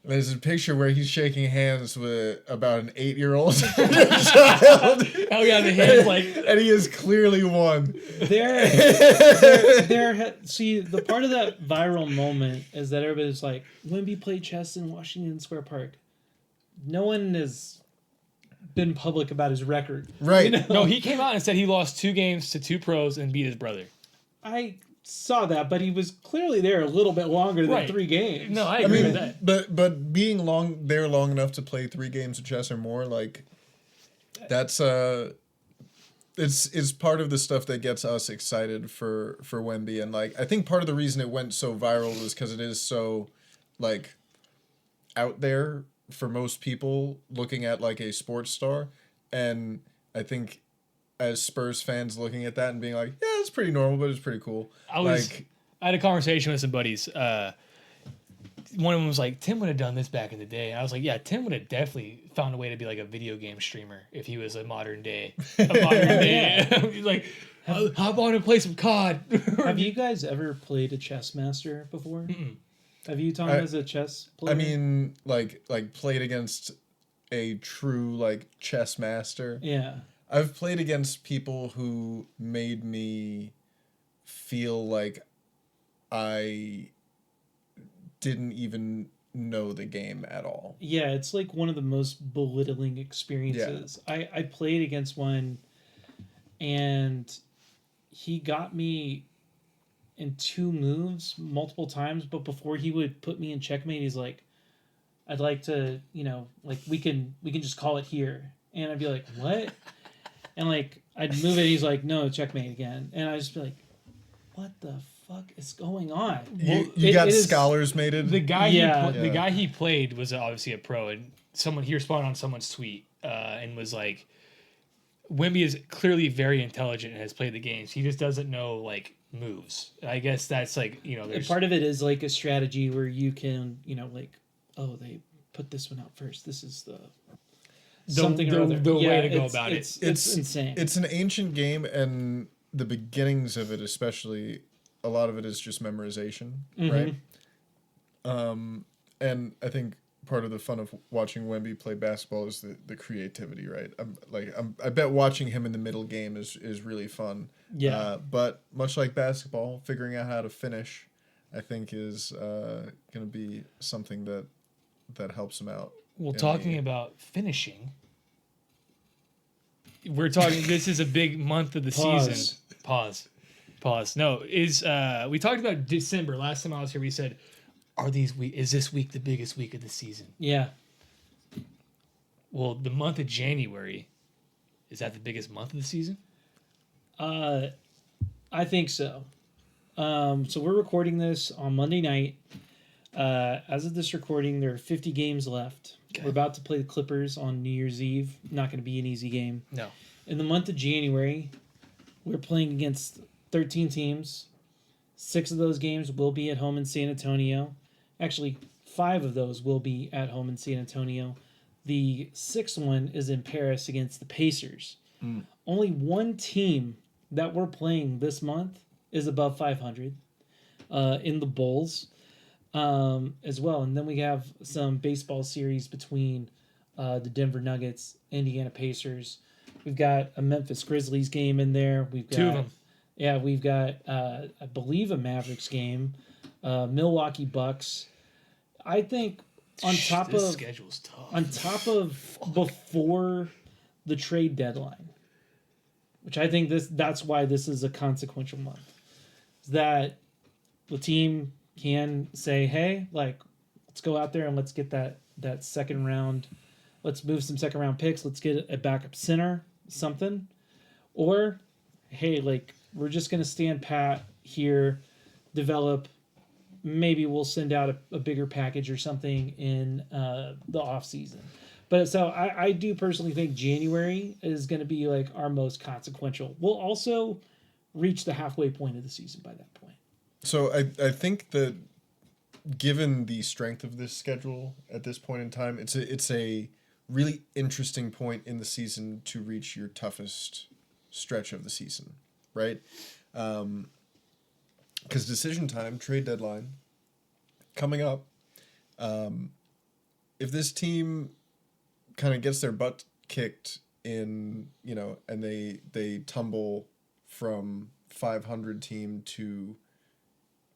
Speaker 1: And there's a picture where he's shaking hands with about an 8-year-old child.
Speaker 3: Oh yeah, the hands like,
Speaker 1: and he has clearly won.
Speaker 2: See, the part of that viral moment is that everybody's like, Wemby played chess in Washington Square Park. No one has been public about his record.
Speaker 1: Right.
Speaker 3: No, he came out and said he lost 2 games to 2 pros and beat his brother.
Speaker 2: I saw that, but he was clearly there a little bit longer than 3 games.
Speaker 3: No, I agree with that.
Speaker 1: But being long enough to play 3 games of chess or more, like that's it's part of the stuff that gets us excited for Wemby. And like I think part of the reason it went so viral is because it is so like out there for most people looking at like a sports star. And I think as Spurs fans looking at that and being like, yeah, it's pretty normal, but it's pretty cool.
Speaker 3: I had a conversation with some buddies. one of them was like, Tim would have done this back in the day. And I was like, yeah, Tim would have definitely found a way to be like a video game streamer if he was a modern day. He's like, hop on and play some COD.
Speaker 2: Have you guys ever played a chess master before?
Speaker 3: Mm-mm.
Speaker 2: Have you, Tom, as a chess player?
Speaker 1: I mean, like played against a true like chess master.
Speaker 2: Yeah.
Speaker 1: I've played against people who made me feel like I didn't even know the game at all.
Speaker 2: Yeah, it's like one of the most belittling experiences. I played against one, and he got me in 2 moves multiple times, but before he would put me in checkmate, he's like, I'd like to, like we can just call it here. And I'd be like, what? And like I'd move it, he's like, no, checkmate again. And I'd just be like, what the fuck is going on?
Speaker 1: You got scholars mated.
Speaker 3: The guy
Speaker 2: Yeah.
Speaker 3: the guy he played was obviously a pro, and he responded on someone's tweet and was like, Wemby is clearly very intelligent and has played the games. He just doesn't know like moves. I guess that's like,
Speaker 2: And part of it is like a strategy where you can, like, oh, they put this one out first. This is the something or other.
Speaker 3: The way to go about it.
Speaker 2: It's insane.
Speaker 1: It's an ancient game, and the beginnings of it, especially, a lot of it is just memorization, right? And I think part of the fun of watching Wemby play basketball is the creativity, right? I bet watching him in the middle game is really fun.
Speaker 2: Yeah.
Speaker 1: But much like basketball, figuring out how to finish, I think, is going to be something that helps him out.
Speaker 3: Well, talking about finishing, we're talking. This is a big month of the season. Pause. No, we talked about December last time I was here. We said, is this week the biggest week of the season?
Speaker 2: Yeah.
Speaker 3: Well, the month of January, is that the biggest month of the season?
Speaker 2: I think so. So we're recording this on Monday night. As of this recording, there are 50 games left. Okay. We're about to play the Clippers on New Year's Eve. Not going to be an easy game.
Speaker 3: No.
Speaker 2: In the month of January, we're playing against 13 teams. 6 of those games will be at home in San Antonio. Actually, 5 of those will be at home in San Antonio. The 6th one is in Paris against the Pacers. Only one team that we're playing this month is above 500 in the Bulls as well. And then we have some baseball series between the Denver Nuggets, Indiana Pacers. We've got a Memphis Grizzlies game in there. We've got
Speaker 3: 2 of them.
Speaker 2: Yeah, we've got, I believe, a Mavericks game, Milwaukee Bucks. I think
Speaker 3: This schedule's tough.
Speaker 2: on top of before the trade deadline, which I think that's why this is a consequential month, is that the team can say, hey, like, let's go out there and let's get that second round. Let's move some second round picks. Let's get a backup center, something. Or, hey, like, we're just going to stand pat here, develop. Maybe we'll send out a bigger package or something in the off season. But so I do personally think January is going to be like our most consequential. We'll also reach the halfway point of the season by that point.
Speaker 1: So I think that given the strength of this schedule at this point in time, it's a really interesting point in the season to reach your toughest stretch of the season, right? Because decision time, trade deadline, coming up. If this team kind of gets their butt kicked in, and they tumble from 500 team to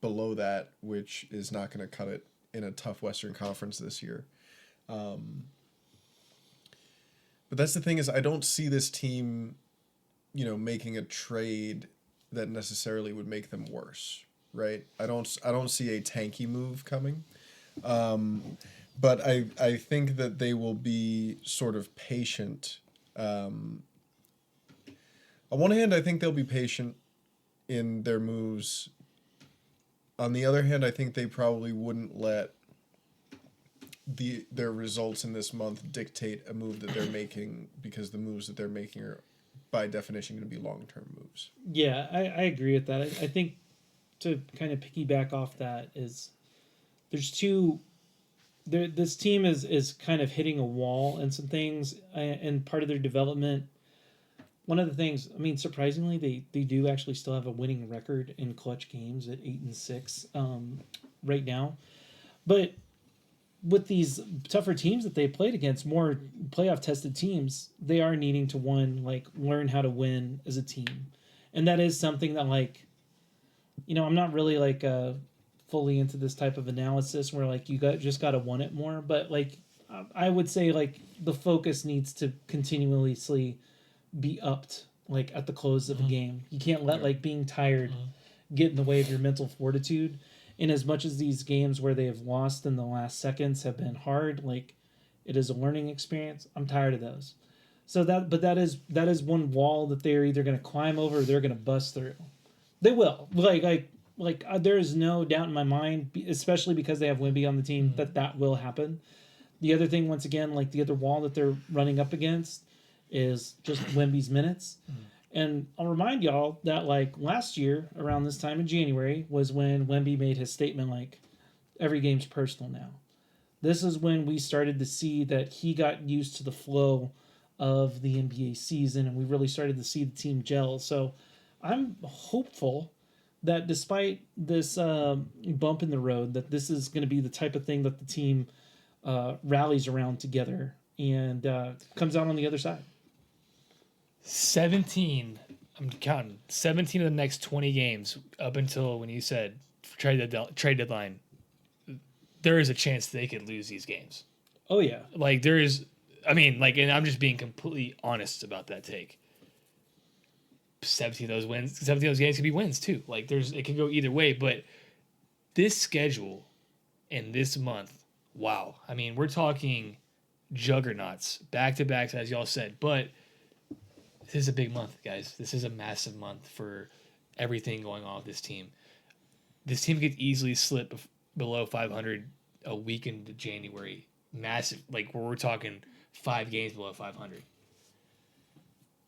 Speaker 1: below that, which is not going to cut it in a tough Western Conference this year. But that's the thing, is I don't see this team, making a trade that necessarily would make them worse, right? I don't see a tanky move coming. But I think that they will be sort of patient. On one hand, I think they'll be patient in their moves. On the other hand, I think they probably wouldn't let their results in this month dictate a move that they're making, because the moves that they're making are, by definition, going to be long-term moves.
Speaker 2: Yeah, I agree with that. I think to kind of piggyback off that is there's two. This team is kind of hitting a wall and some things, and part of their development. One of the things, I mean, surprisingly, they do actually still have a winning record in clutch games at 8-6 right now, but with these tougher teams that they played against, more playoff tested teams, they are needing to learn how to win as a team, and that is something that I'm not really fully into this type of analysis where just got to want it more, but I would say the focus needs to continuously be upped at the close of a game. You can't let being tired get in the way of your mental fortitude. And as much as these games where they have lost in the last seconds have been hard, it is a learning experience. I'm tired of those. So that is one wall that they're either going to climb over or they're going to bust through. They will. There is no doubt in my mind, especially because they have Wemby on the team, that will happen. The other thing, once again, the other wall that they're running up against is just Wemby's minutes. And I'll remind y'all that last year around this time in January was when Wemby made his statement every game's personal now. This is when we started to see that he got used to the flow of the NBA season, and we really started to see the team gel. So I'm hopeful that despite this bump in the road, that this is going to be the type of thing that the team rallies around together and comes out on the other side.
Speaker 3: 17, I'm counting, 17 of the next 20 games up until when you said trade deadline, there is a chance they could lose these games.
Speaker 2: Oh, yeah.
Speaker 3: There is, and I'm just being completely honest about that take. 17 of those games could be wins too. It could go either way, but this schedule and this month, wow. We're talking juggernauts, back-to-backs, as y'all said, but this is a big month, guys. This is a massive month for everything going on with this team. This team could easily slip below 500 a week into January. Massive, where we're talking 5 games below 500.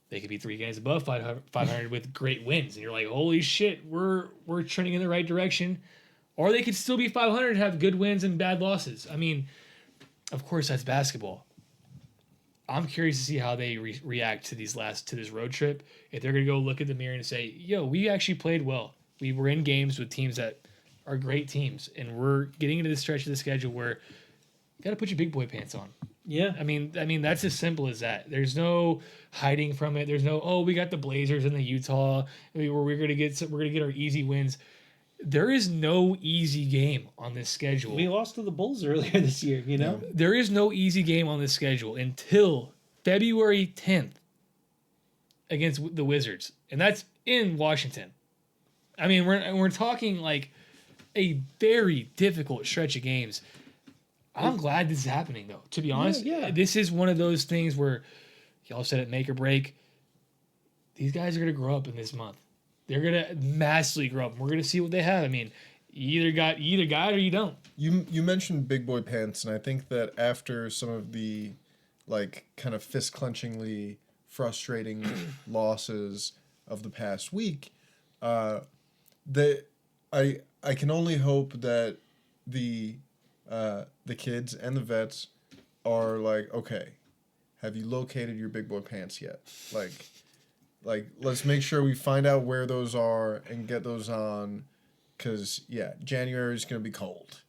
Speaker 3: They could be 3 games above 500 with great wins, and you're like, holy shit, we're trending in the right direction. Or they could still be 500 and have good wins and bad losses. Of course, that's basketball. I'm curious to see how they react to this road trip. If they're going to go look at the mirror and say, yo, we actually played well. We were in games with teams that are great teams, and we're getting into the stretch of the schedule where you got to put your big boy pants on.
Speaker 2: Yeah.
Speaker 3: That's as simple as that. There's no hiding from it. There's no, we got the Blazers and the Utah where we're going to get our easy wins. There is no easy game on this schedule.
Speaker 2: We lost to the Bulls earlier this year,
Speaker 1: Yeah.
Speaker 3: There is no easy game on this schedule until February 10th against the Wizards. And that's in Washington. We're talking a very difficult stretch of games. I'm glad this is happening, though, to be honest.
Speaker 2: Yeah.
Speaker 3: This is one of those things where y'all said it, make or break. These guys are going to grow up in this month. They're going to massively grow up. We're going to see what they have. You either got it or you don't.
Speaker 1: You mentioned big boy pants, and I think that after some of the kind of fist clenchingly frustrating losses of the past week, I can only hope that the kids and the vets are okay, have you located your big boy pants yet? Let's make sure we find out where those are and get those on, because January is going to be cold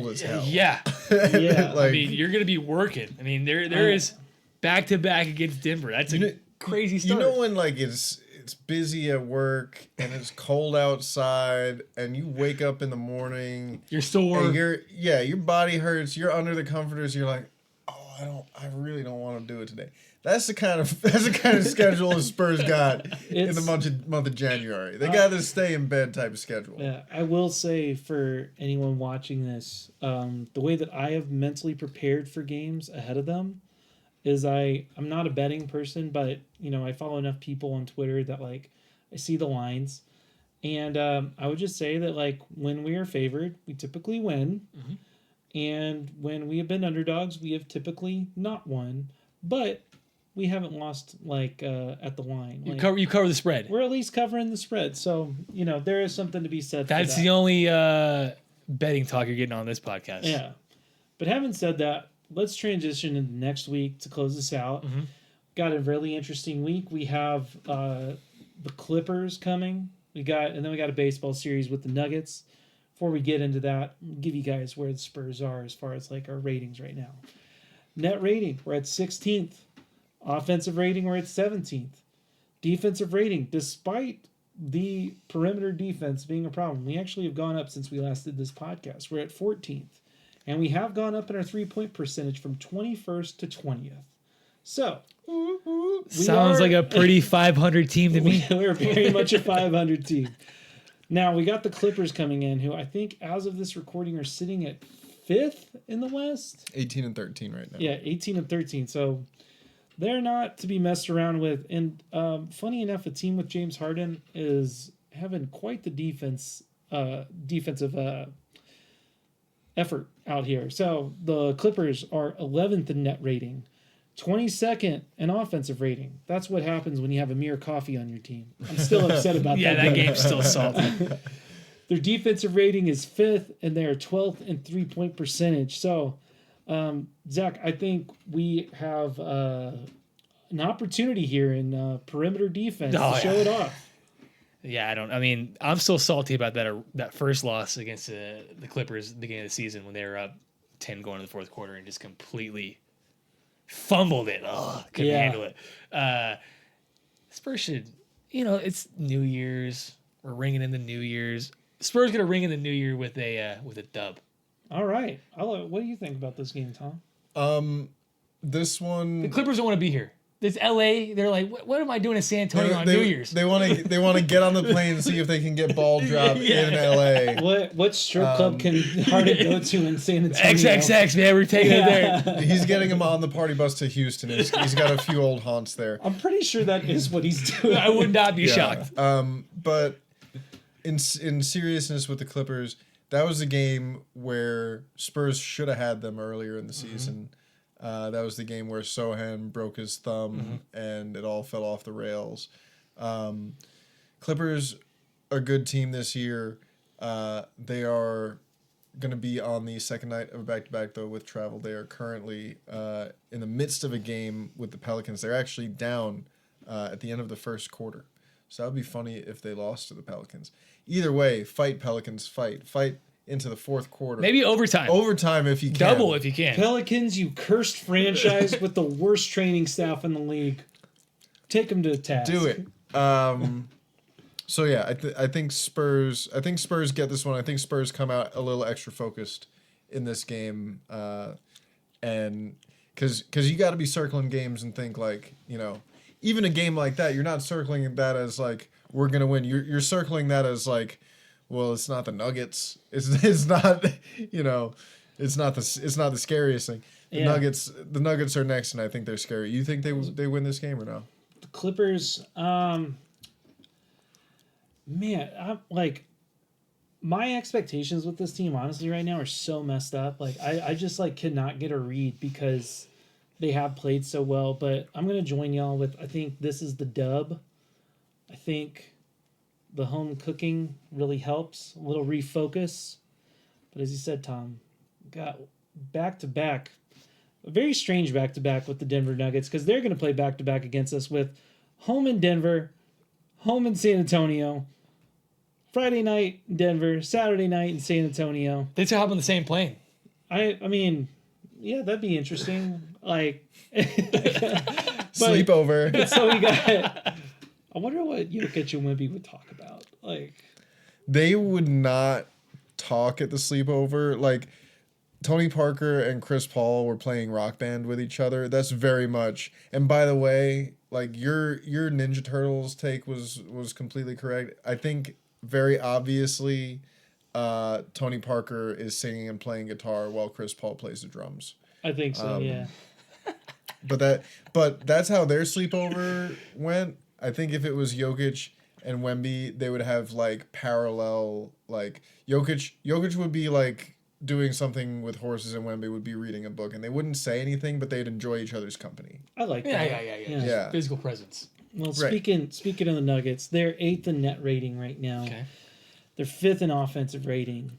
Speaker 1: as hell.
Speaker 3: Yeah.
Speaker 2: Yeah.
Speaker 3: You're going to be working. There is back-to-back against Denver. That's a crazy start.
Speaker 1: When it's busy at work and it's cold outside and you wake up in the morning,
Speaker 3: you're sore,
Speaker 1: and your body hurts, you're under the comforters, you're like, I really don't want to do it today. That's the kind of schedule the Spurs got in the month of January. They got to stay in bed type of schedule.
Speaker 2: Yeah, I will say for anyone watching this, the way that I have mentally prepared for games ahead of them is I'm not a betting person, but I follow enough people on Twitter that I see the lines, and I would just say that when we are favored, we typically win, and when we have been underdogs, we have typically not won, but we haven't lost at the line.
Speaker 3: You cover the spread.
Speaker 2: We're at least covering the spread, so there is something to be said.
Speaker 3: That's
Speaker 2: for that.
Speaker 3: the only betting talk you're getting on this podcast.
Speaker 2: Yeah. But having said that, let's transition into next week to close this out.
Speaker 3: Mm-hmm.
Speaker 2: Got a really interesting week. We have the Clippers coming. And then we got a baseball series with the Nuggets. Before we get into that, I'll give you guys where the Spurs are as far as like our ratings right now. Net rating, we're at 16th. Offensive rating, we're at 17th. Defensive rating, despite the perimeter defense being a problem, we actually have gone up since we last did this podcast. We're at 14th. And we have gone up in our 3-point percentage from 21st to 20th. So,
Speaker 3: sounds like a pretty 500 team to me.
Speaker 2: We're very much a 500 team. Now, we got the Clippers coming in, who I think, as of this recording, are sitting at 5th in the West.
Speaker 1: 18 and 13 right now.
Speaker 2: Yeah, 18 and 13. So, they're not to be messed around with. And funny enough, a team with James Harden is having quite the defensive effort out here. So, the Clippers are 11th in net rating. 22nd in offensive rating. That's what happens when you have Amir Coffee on your team. I'm still upset about that.
Speaker 3: Yeah, that game's still salty.
Speaker 2: Their defensive rating is 5th, and they're 12th in 3-point percentage. So, Zach, I think we have an opportunity here in perimeter defense to show it off.
Speaker 3: Yeah, I'm still salty about that first loss against the Clippers at the beginning of the season when they were up 10 going to the fourth quarter and just completely fumbled it. Couldn't handle it. Spurs should, it's New Year's. We're ringing in the New Year's. Spurs gonna ring in the New Year with a dub.
Speaker 2: All right. What do you think about this game, Tom?
Speaker 1: This one,
Speaker 3: the Clippers don't want to be here. It's LA. They're like, what am I doing in San Antonio on New Year's?
Speaker 1: They want to get on the plane and see if they can get ball dropped in LA.
Speaker 2: What strip club can Harden go to in San Antonio?
Speaker 3: XXX, man, we're taking it there.
Speaker 1: He's getting him on the party bus to Houston. He's got a few old haunts there.
Speaker 2: I'm pretty sure that is what he's doing.
Speaker 3: I would not be shocked.
Speaker 1: But in seriousness with the Clippers, that was a game where Spurs should have had them earlier in the season. That was the game where Sohan broke his thumb and it all fell off the rails. Clippers are a good team this year. They are going to be on the second night of a back-to-back, though, with travel. They are currently in the midst of a game with the Pelicans. They're actually down at the end of the first quarter. So that would be funny if they lost to the Pelicans. Either way, fight, Pelicans, fight. Fight into the fourth quarter.
Speaker 3: Maybe overtime.
Speaker 1: Overtime if you can.
Speaker 3: Double if you can.
Speaker 2: Pelicans, you cursed franchise with the worst training staff in the league. Take them to task.
Speaker 1: Do it. So yeah, I think Spurs get this one. I think Spurs come out a little extra focused in this game, and because you got to be circling games and think like, even a game like that, you're not circling that as like we're gonna win. You're circling that as like, well, it's not the Nuggets. It's not it's not the scariest thing. The Nuggets are next, and I think they're scary. You think they win this game or no?
Speaker 2: The Clippers, man, my expectations with this team, honestly, right now are so messed up. Like, I just cannot get a read because they have played so well. But I'm gonna join y'all with, I think this is the dub. I think the home cooking really helps. A little refocus. But as you said, Tom, got back-to-back. A very strange back-to-back with the Denver Nuggets because they're going to play back-to-back against us with home in Denver, home in San Antonio, Friday night in Denver, Saturday night in San Antonio.
Speaker 3: They still hop on the same plane.
Speaker 2: I mean, yeah, that'd be interesting.
Speaker 1: Sleepover.
Speaker 2: So we got... I wonder what Jokic and Wemby would talk about.
Speaker 1: They would not talk at the sleepover. Tony Parker and Chris Paul were playing Rock Band with each other. That's very much. And by the way, your Ninja Turtles take was completely correct. I think very obviously, Tony Parker is singing and playing guitar while Chris Paul plays the drums.
Speaker 2: I think so. Yeah.
Speaker 1: But that's how their sleepover went. I think if it was Jokic and Wemby, they would have parallel Jokic would be doing something with horses and Wemby would be reading a book, and they wouldn't say anything, but they'd enjoy each other's company.
Speaker 2: I like that.
Speaker 3: Yeah. Physical presence.
Speaker 2: Well, speaking of the Nuggets, they're 8th in net rating right now.
Speaker 3: Okay.
Speaker 2: They're 5th in offensive rating.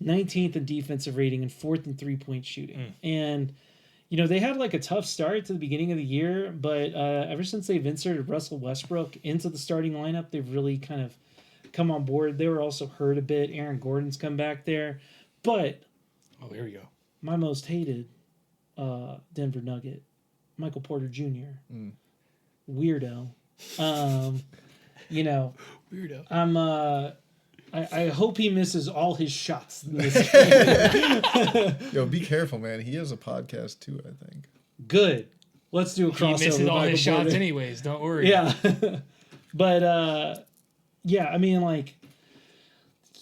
Speaker 2: 19th in defensive rating and 4th in 3-point shooting. And, they had like a tough start to the beginning of the year, but ever since they've inserted Russell Westbrook into the starting lineup, they've really kind of come on board. They were also hurt a bit. Aaron Gordon's come back there. But
Speaker 3: here we go.
Speaker 2: My most hated Denver Nugget, Michael Porter Jr. Weirdo.
Speaker 3: Weirdo.
Speaker 2: I hope he misses all his shots in this game.
Speaker 1: Yo, be careful, man. He has a podcast too, I think.
Speaker 2: Good. Let's do a crossover.
Speaker 3: He misses all
Speaker 2: Michael
Speaker 3: his shots
Speaker 2: Porter.
Speaker 3: anyways. Don't worry.
Speaker 2: Yeah. But, yeah, I mean, like,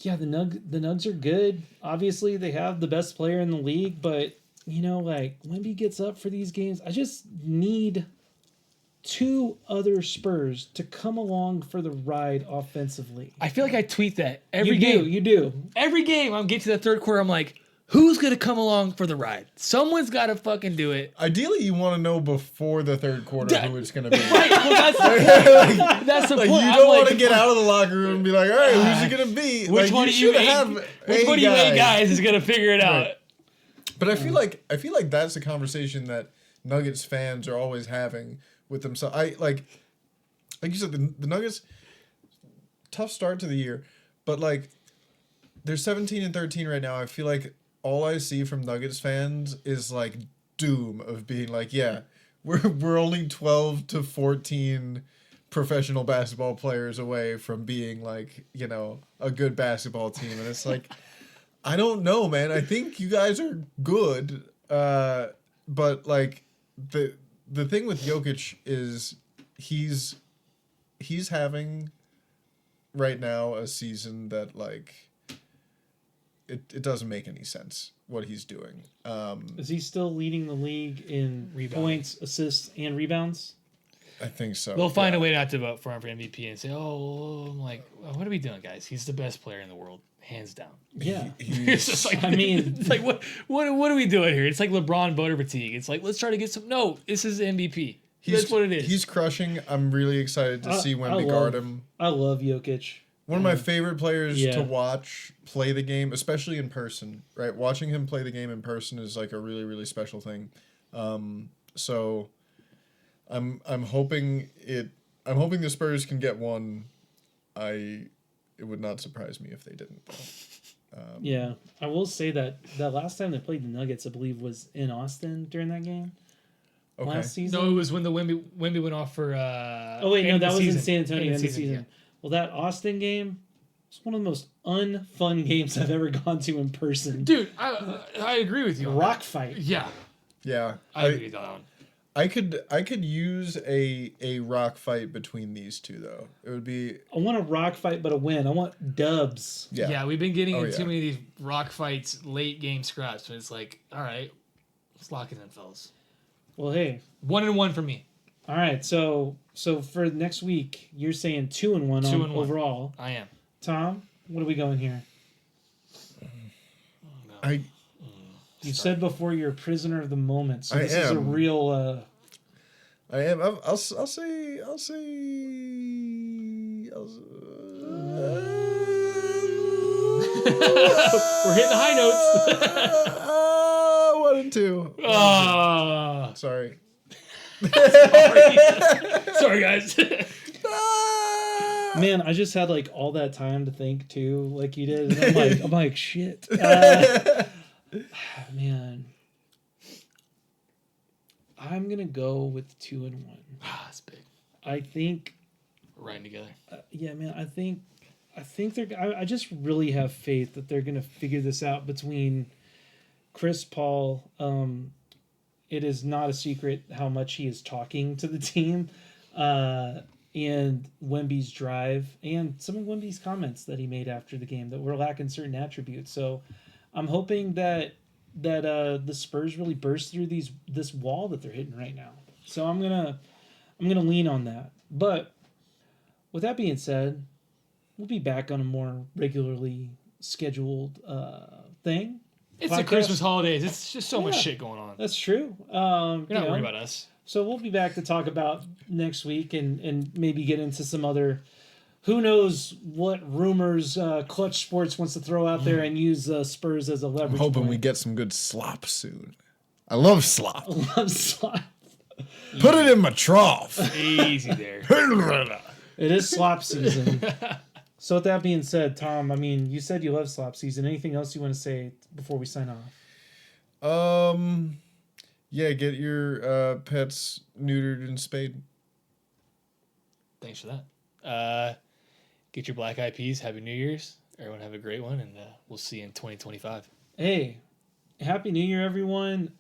Speaker 2: yeah, the Nugs are good. Obviously, they have the best player in the league, but, like, Wemby gets up for these games. I just need 2 other Spurs to come along for the ride offensively.
Speaker 3: I feel like I tweet that every game.
Speaker 2: You do.
Speaker 3: Every game, I'm getting to the third quarter, I'm like, who's going to come along for the ride? Someone's got to fucking do it.
Speaker 1: Ideally, you want to know before the third quarter who it's going to be.
Speaker 3: Right, well, that's the point. That's the point.
Speaker 1: You don't want to get out of the locker room and be like, all right, who's it going to be?
Speaker 3: Which one of you eight guys is going to figure it out?
Speaker 1: Right. But I feel like that's a conversation that Nuggets fans are always having with themselves. Like you said, the Nuggets, tough start to the year, but like they're 17-13 right now. I feel like all I see from Nuggets fans is like doom of being like, yeah, we're only 12 to 14 professional basketball players away from being like, a good basketball team. And it's like, I don't know, man. I think you guys are good. But like the thing with Jokic is he's having right now a season that like it doesn't make any sense what he's doing.
Speaker 2: Is he still leading the league in points, assists, and rebounds?
Speaker 1: I think so.
Speaker 3: They'll find a way not to vote for him for MVP and say, I'm like, what are we doing, guys? He's the best player in the world, hands down.
Speaker 2: Yeah.
Speaker 3: It's just like, it's like what are we doing here? It's like LeBron voter fatigue. It's like, let's try to get some. No, this is MVP. That's what it is.
Speaker 1: He's crushing. I'm really excited to see Wemby guard him.
Speaker 2: I love Jokic.
Speaker 1: One of my favorite players to watch play the game, especially in person, right? Watching him play the game in person is like a really, really special thing. So I'm hoping the Spurs can get one. It would not surprise me if they didn't, though.
Speaker 2: Yeah, I will say that last time they played the Nuggets, I believe, was in Austin during that game.
Speaker 1: Okay.
Speaker 2: Last season.
Speaker 3: No, it was when the Wemby went off for.
Speaker 2: Oh wait, no, that was in San Antonio in the season. Yeah. Well, that Austin game was one of the most unfun games I've ever gone to in person.
Speaker 3: Dude, I agree with you.
Speaker 2: Rock fight.
Speaker 3: Yeah.
Speaker 1: Yeah.
Speaker 3: I agree with that one.
Speaker 1: I could use a rock fight between these two though. It would be.
Speaker 2: I want a rock fight, but a win. I want dubs.
Speaker 3: Yeah, we've been getting in too many of these rock fights, late game scraps. But it's like, all right, let's lock it in, fellas.
Speaker 2: Well, hey,
Speaker 3: 1-1 for me.
Speaker 2: All right, so for next week, you're saying 2-1 overall.
Speaker 3: I am.
Speaker 2: Tom, what are we going here? You said before you're a prisoner of the moment, so this is a real.
Speaker 1: I am. I'll say.
Speaker 3: We're hitting the high notes.
Speaker 1: 1-2. Sorry.
Speaker 3: Sorry, guys.
Speaker 2: Man, I just had like all that time to think too, like you did. And I'm like, shit. Man, I'm gonna go with 2-1.
Speaker 3: That's big.
Speaker 2: I think
Speaker 3: we're riding together.
Speaker 2: Yeah, man. I think they're. I just really have faith that they're gonna figure this out between Chris Paul. It is not a secret how much he is talking to the team, and Wemby's drive, and some of Wemby's comments that he made after the game that were lacking certain attributes. So, I'm hoping that the Spurs really burst through this wall that they're hitting right now. So I'm gonna lean on that. But with that being said, we'll be back on a more regularly scheduled thing.
Speaker 3: It's the Christmas holidays. It's just so much shit going on.
Speaker 2: That's true.
Speaker 3: You're not worried about us.
Speaker 2: So we'll be back to talk about next week and maybe get into some other who knows what rumors Clutch Sports wants to throw out there and use Spurs as a leverage.
Speaker 1: I'm hoping
Speaker 2: point.
Speaker 1: we get some good slop soon. I love slop.
Speaker 2: Love slop.
Speaker 1: Put it in my trough.
Speaker 3: Easy there.
Speaker 2: It is slop season. So with that being said, Tom, I mean, you said you love slop season. Anything else you want to say before we sign off?
Speaker 1: Yeah, get your pets neutered and spayed.
Speaker 3: Thanks for that. Get your Black Eyed Peas. Happy New Year's. Everyone have a great one, and we'll see you in 2025.
Speaker 2: Hey, Happy New Year, everyone.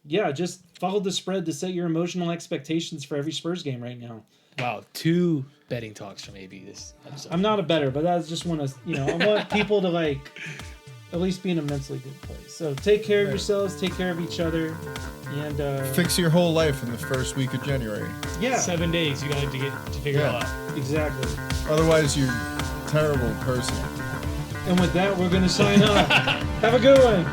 Speaker 2: Yeah, just follow the spread to set your emotional expectations for every Spurs game right now.
Speaker 3: Wow, 2 betting talks from AB this episode.
Speaker 2: I'm not a bettor, but I just want to, I want people to at least be in a mentally good place. So take care of yourselves, take care of each other, and
Speaker 1: Fix your whole life in the first week of January.
Speaker 2: Yeah,
Speaker 3: 7 days you got to figure it all out.
Speaker 2: Exactly.
Speaker 1: Otherwise, you're a terrible person.
Speaker 2: And with that, we're gonna sign off. Have a good one.